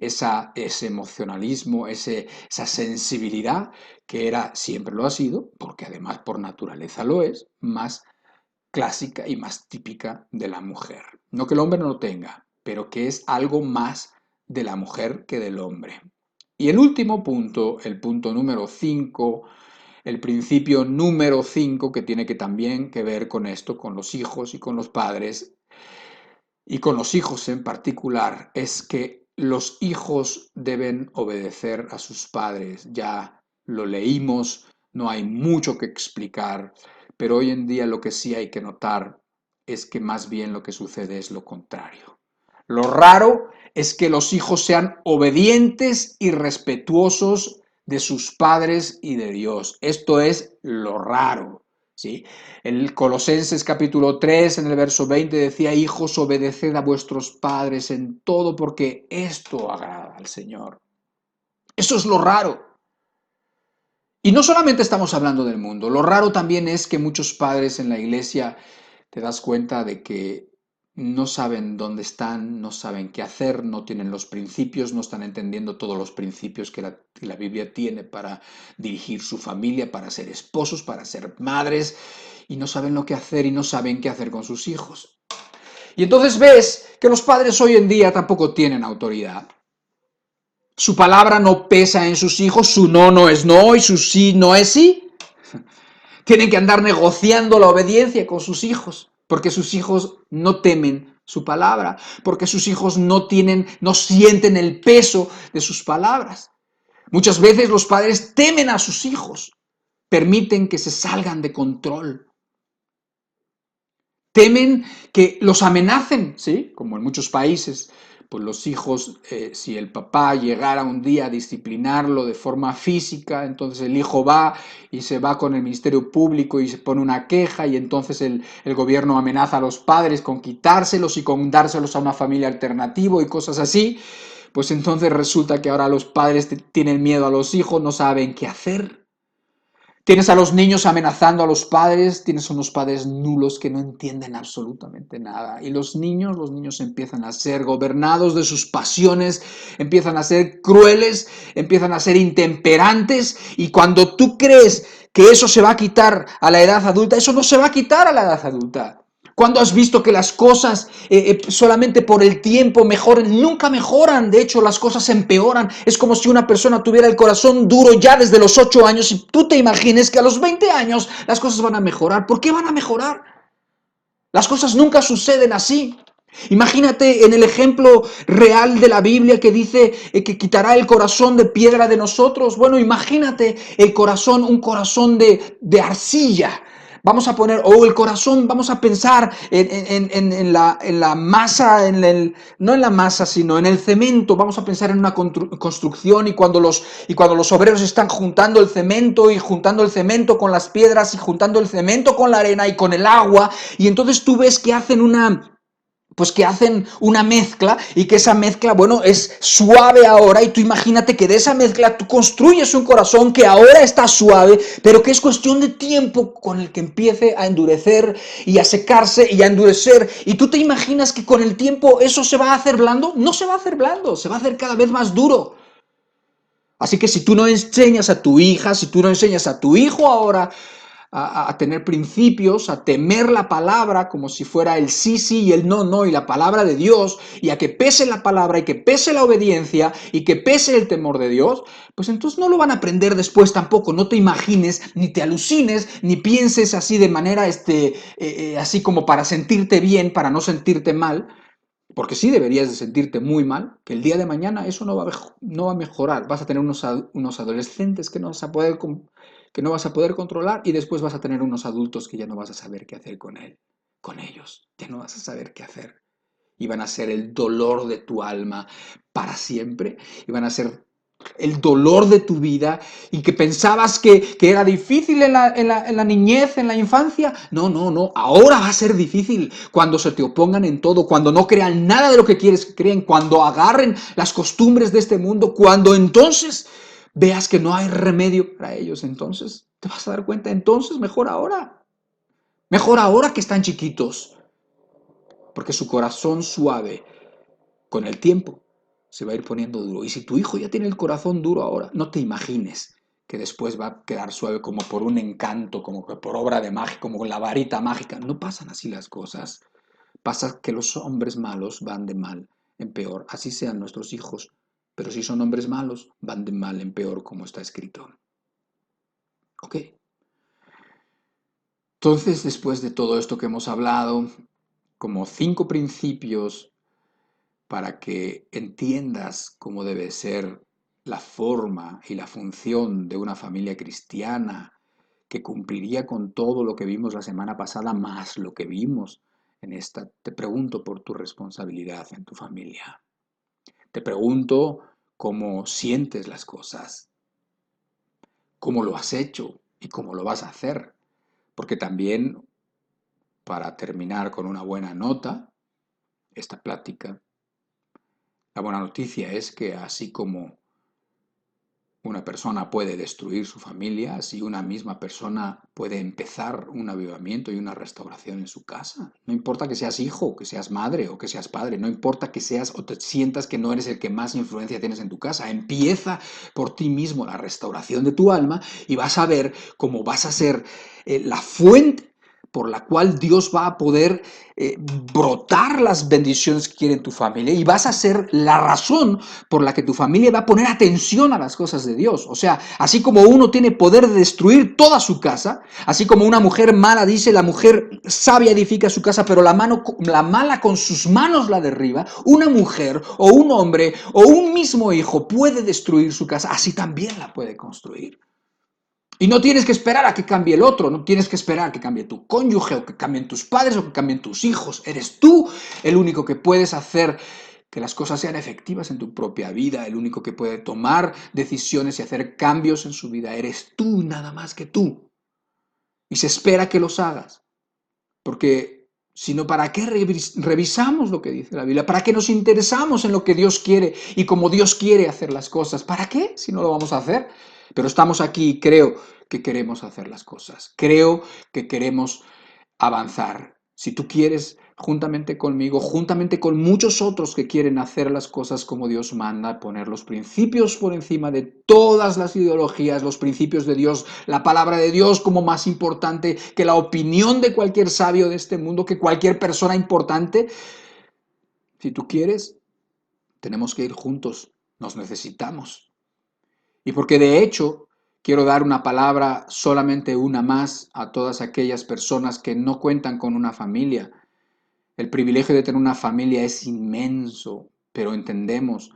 Speaker 1: ese emocionalismo, esa sensibilidad que era, siempre lo ha sido, porque además por naturaleza lo es, más clásica y más típica de la mujer. No que el hombre no lo tenga, pero que es algo más de la mujer que del hombre. Y el último punto, el punto número 5, el principio número 5 que tiene que también que ver con esto, con los hijos y con los padres, y con los hijos en particular, es que los hijos deben obedecer a sus padres. Ya lo leímos, no hay mucho que explicar, pero hoy en día lo que sí hay que notar es que más bien lo que sucede es lo contrario. Lo raro es que los hijos sean obedientes y respetuosos de sus padres y de Dios. Esto es lo raro, ¿sí? El Colosenses capítulo 3 en el verso 20 decía, hijos, obedeced a vuestros padres en todo porque esto agrada al Señor. Eso es lo raro. Y no solamente estamos hablando del mundo, lo raro también es que muchos padres en la iglesia te das cuenta de que no saben dónde están, no saben qué hacer, no tienen los principios, no están entendiendo todos los principios que la Biblia tiene para dirigir su familia, para ser esposos, para ser madres, y no saben lo que hacer y no saben qué hacer con sus hijos. Y entonces ves que los padres hoy en día tampoco tienen autoridad. Su palabra no pesa en sus hijos, su no no es no y su sí no es sí. Tienen que andar negociando la obediencia con sus hijos, porque sus hijos no temen su palabra, porque sus hijos no sienten el peso de sus palabras. Muchas veces los padres temen a sus hijos, permiten que se salgan de control. Temen que los amenacen, ¿sí? Como en muchos países, pues los hijos, si el papá llegara un día a disciplinarlo de forma física, entonces el hijo va y se va con el Ministerio Público y se pone una queja y entonces el gobierno amenaza a los padres con quitárselos y con dárselos a una familia alternativa y cosas así, pues entonces resulta que ahora los padres tienen miedo a los hijos, no saben qué hacer. Tienes a los niños amenazando a los padres, tienes unos padres nulos que no entienden absolutamente nada. Y los niños empiezan a ser gobernados de sus pasiones, empiezan a ser crueles, empiezan a ser intemperantes. Y cuando tú crees que eso se va a quitar a la edad adulta, eso no se va a quitar a la edad adulta. ¿Cuándo has visto que las cosas solamente por el tiempo mejoran? Nunca mejoran, de hecho las cosas empeoran. Es como si una persona tuviera el corazón duro ya desde los 8 años y tú te imagines que a los 20 años las cosas van a mejorar. ¿Por qué van a mejorar? Las cosas nunca suceden así. Imagínate en el ejemplo real de la Biblia que dice que quitará el corazón de piedra de nosotros. Bueno, imagínate el corazón, un corazón de arcilla. Vamos a poner, o el corazón, vamos a pensar en la masa, no en la masa, sino en el cemento. Vamos a pensar en una construcción y cuando los obreros están juntando el cemento y juntando el cemento con las piedras y juntando el cemento con la arena y con el agua. Y entonces tú ves que hacen una mezcla y que esa mezcla, bueno, es suave ahora y tú imagínate que de esa mezcla tú construyes un corazón que ahora está suave, pero que es cuestión de tiempo con el que empiece a endurecer y a secarse y a endurecer. Y tú te imaginas que con el tiempo eso se va a hacer blando. No se va a hacer blando, se va a hacer cada vez más duro. Así que si tú no enseñas a tu hija, si tú no enseñas a tu hijo ahora a tener principios, a temer la palabra como si fuera el sí, sí y el no, no, y la palabra de Dios, y a que pese la palabra, y que pese la obediencia, y que pese el temor de Dios, pues entonces no lo van a aprender después tampoco. No te imagines, ni te alucines, ni pienses así de manera, así como para sentirte bien, para no sentirte mal, porque sí deberías de sentirte muy mal, que el día de mañana eso no va a mejorar. Vas a tener unos adolescentes que no vas a poder controlar y después vas a tener unos adultos que ya no vas a saber qué hacer con ellos. Ya no vas a saber qué hacer. Y van a ser el dolor de tu alma para siempre. Y van a ser el dolor de tu vida y que pensabas que era difícil en la niñez, en la infancia. No, no, no. Ahora va a ser difícil cuando se te opongan en todo, cuando no crean nada de lo que quieres que crean, cuando agarren las costumbres de este mundo, cuando entonces veas que no hay remedio para ellos. Entonces te vas a dar cuenta, entonces mejor ahora. Mejor ahora que están chiquitos, porque su corazón suave con el tiempo se va a ir poniendo duro. Y si tu hijo ya tiene el corazón duro ahora, no te imagines que después va a quedar suave como por un encanto, como por obra de magia, como con la varita mágica. No pasan así las cosas. Pasa que los hombres malos van de mal en peor, así sean nuestros hijos. Pero si son hombres malos, van de mal en peor, como está escrito. ¿Ok? Entonces, después de todo esto que hemos hablado, como 5 principios para que entiendas cómo debe ser la forma y la función de una familia cristiana que cumpliría con todo lo que vimos la semana pasada, más lo que vimos en esta. Te pregunto por tu responsabilidad en tu familia. Te pregunto cómo sientes las cosas, cómo lo has hecho y cómo lo vas a hacer. Porque también, para terminar con una buena nota, esta plática, la buena noticia es que así como una persona puede destruir su familia, así una misma persona puede empezar un avivamiento y una restauración en su casa. No importa que seas hijo, que seas madre o que seas padre, no importa que seas o te sientas que no eres el que más influencia tienes en tu casa. Empieza por ti mismo la restauración de tu alma y vas a ver cómo vas a ser la fuente por la cual Dios va a poder brotar las bendiciones que quiere en tu familia y vas a ser la razón por la que tu familia va a poner atención a las cosas de Dios. O sea, así como uno tiene poder de destruir toda su casa, así como una mujer mala dice, la mujer sabia edifica su casa, pero la mala con sus manos la derriba, una mujer o un hombre o un mismo hijo puede destruir su casa, así también la puede construir. Y no tienes que esperar a que cambie el otro, no tienes que esperar a que cambie tu cónyuge o que cambien tus padres o que cambien tus hijos. Eres tú el único que puedes hacer que las cosas sean efectivas en tu propia vida, el único que puede tomar decisiones y hacer cambios en su vida. Eres tú, nada más que tú. Y se espera que los hagas. Porque si no, ¿para qué revisamos lo que dice la Biblia? ¿Para qué nos interesamos en lo que Dios quiere y cómo Dios quiere hacer las cosas? ¿Para qué si no lo vamos a hacer? Pero estamos aquí y creo que queremos hacer las cosas. Creo que queremos avanzar. Si tú quieres, juntamente conmigo, juntamente con muchos otros que quieren hacer las cosas como Dios manda, poner los principios por encima de todas las ideologías, los principios de Dios, la palabra de Dios como más importante que la opinión de cualquier sabio de este mundo, que cualquier persona importante. Si tú quieres, tenemos que ir juntos, nos necesitamos. Y porque de hecho, Quiero dar una palabra, solamente una más, a todas aquellas personas que no cuentan con una familia. El privilegio de tener una familia es inmenso, pero entendemos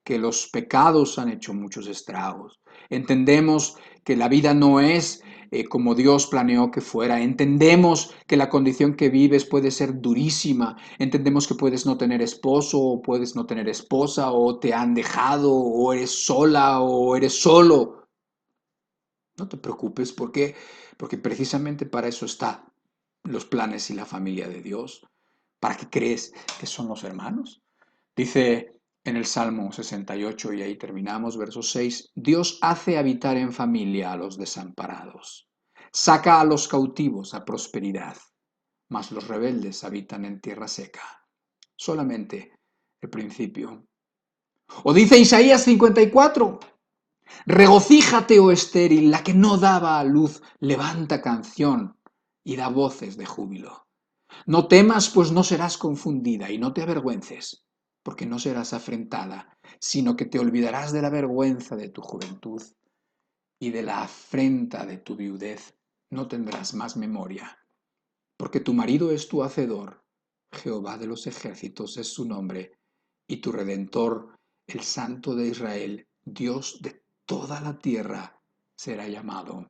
Speaker 1: que los pecados han hecho muchos estragos. Entendemos que la vida no es como Dios planeó que fuera. Entendemos que la condición que vives puede ser durísima. Entendemos que puedes no tener esposo o puedes no tener esposa o te han dejado o eres sola o eres solo. No te preocupes porque precisamente para eso están los planes y la familia de Dios. ¿Para qué crees que son los hermanos? Dice en el Salmo 68, y ahí terminamos, verso 6, Dios hace habitar en familia a los desamparados, saca a los cautivos a prosperidad, mas los rebeldes habitan en tierra seca. Solamente el principio. O dice Isaías 54, regocíjate, oh estéril, la que no daba a luz, levanta canción y da voces de júbilo. No temas, pues no serás confundida, y no te avergüences, porque no serás afrentada, sino que te olvidarás de la vergüenza de tu juventud y de la afrenta de tu viudez. No tendrás más memoria, porque tu marido es tu hacedor, Jehová de los ejércitos es su nombre, y tu Redentor, el Santo de Israel, Dios de toda la tierra, será llamado.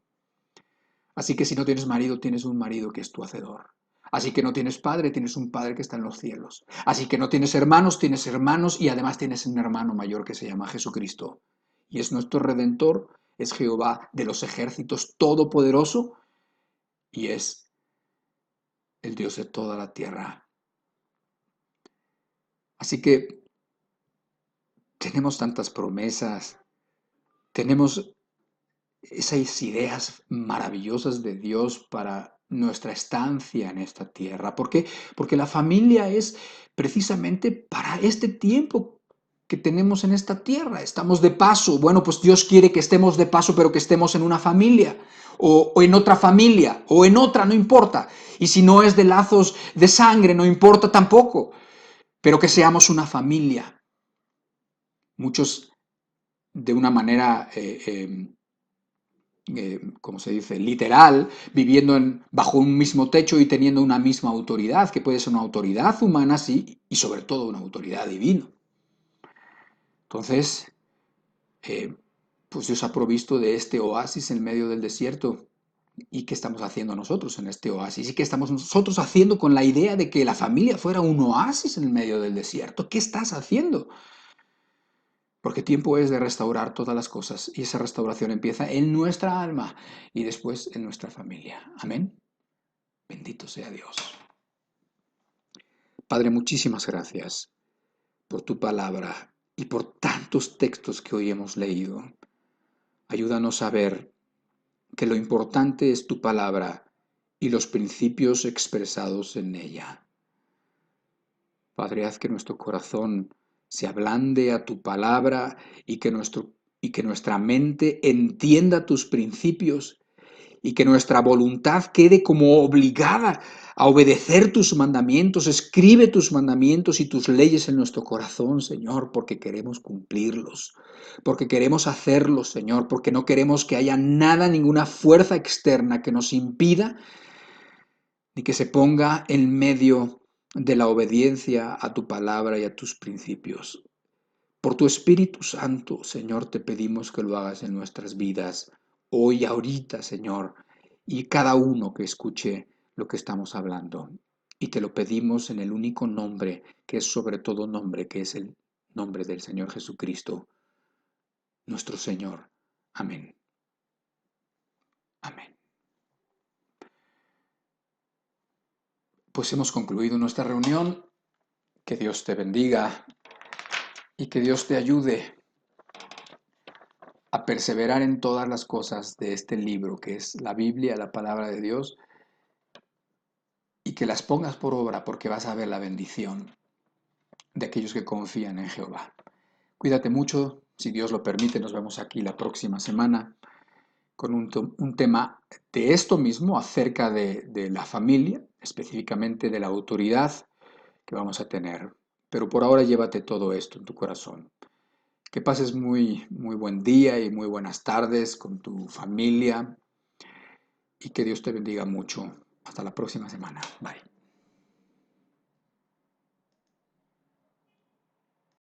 Speaker 1: Así que si no tienes marido, tienes un marido que es tu hacedor. Así que no tienes padre, tienes un padre que está en los cielos. Así que no tienes hermanos y además tienes un hermano mayor que se llama Jesucristo. Y es nuestro Redentor, es Jehová de los ejércitos todopoderoso y es el Dios de toda la tierra. Así que tenemos tantas promesas, tenemos esas ideas maravillosas de Dios para nuestra estancia en esta tierra. ¿Por qué? Porque la familia es precisamente para este tiempo que tenemos en esta tierra. Estamos de paso. Bueno, pues Dios quiere que estemos de paso, pero que estemos en una familia, o en otra familia, o en otra, no importa. Y si no es de lazos de sangre, no importa tampoco, pero que seamos una familia. Muchos de una manera como se dice, literal, viviendo bajo un mismo techo y teniendo una misma autoridad, que puede ser una autoridad humana, sí, y sobre todo una autoridad divina. Entonces, eh, pues Dios ha provisto de este oasis en medio del desierto. ¿Y qué estamos haciendo nosotros en este oasis? ¿Y qué estamos nosotros haciendo con la idea de que la familia fuera un oasis en medio del desierto? ¿Qué estás haciendo? Porque tiempo es de restaurar todas las cosas y esa restauración empieza en nuestra alma y después en nuestra familia. Amén. Bendito sea Dios. Padre, muchísimas gracias por tu palabra y por tantos textos que hoy hemos leído. Ayúdanos a ver que lo importante es tu palabra y los principios expresados en ella. Padre, haz que nuestro corazón se ablande a tu palabra y que nuestra mente entienda tus principios y que nuestra voluntad quede como obligada a obedecer tus mandamientos. Escribe tus mandamientos y tus leyes en nuestro corazón, Señor, porque queremos cumplirlos, porque queremos hacerlos, Señor, porque no queremos que haya nada, ninguna fuerza externa que nos impida ni que se ponga en medio de la obediencia a tu palabra y a tus principios. Por tu Espíritu Santo, Señor, te pedimos que lo hagas en nuestras vidas, hoy, ahorita, Señor, y cada uno que escuche lo que estamos hablando. Y te lo pedimos en el único nombre, que es sobre todo nombre, que es el nombre del Señor Jesucristo, nuestro Señor. Amén. Amén. Pues hemos concluido nuestra reunión. Que Dios te bendiga y que Dios te ayude a perseverar en todas las cosas de este libro que es la Biblia, la palabra de Dios, y que las pongas por obra porque vas a ver la bendición de aquellos que confían en Jehová. Cuídate mucho, si Dios lo permite, nos vemos aquí la próxima semana con un tema de esto mismo, acerca de la familia, específicamente de la autoridad que vamos a tener. Pero por ahora llévate todo esto en tu corazón. Que pases muy buen día y muy buenas tardes con tu familia y que Dios te bendiga mucho. Hasta la próxima semana. Bye.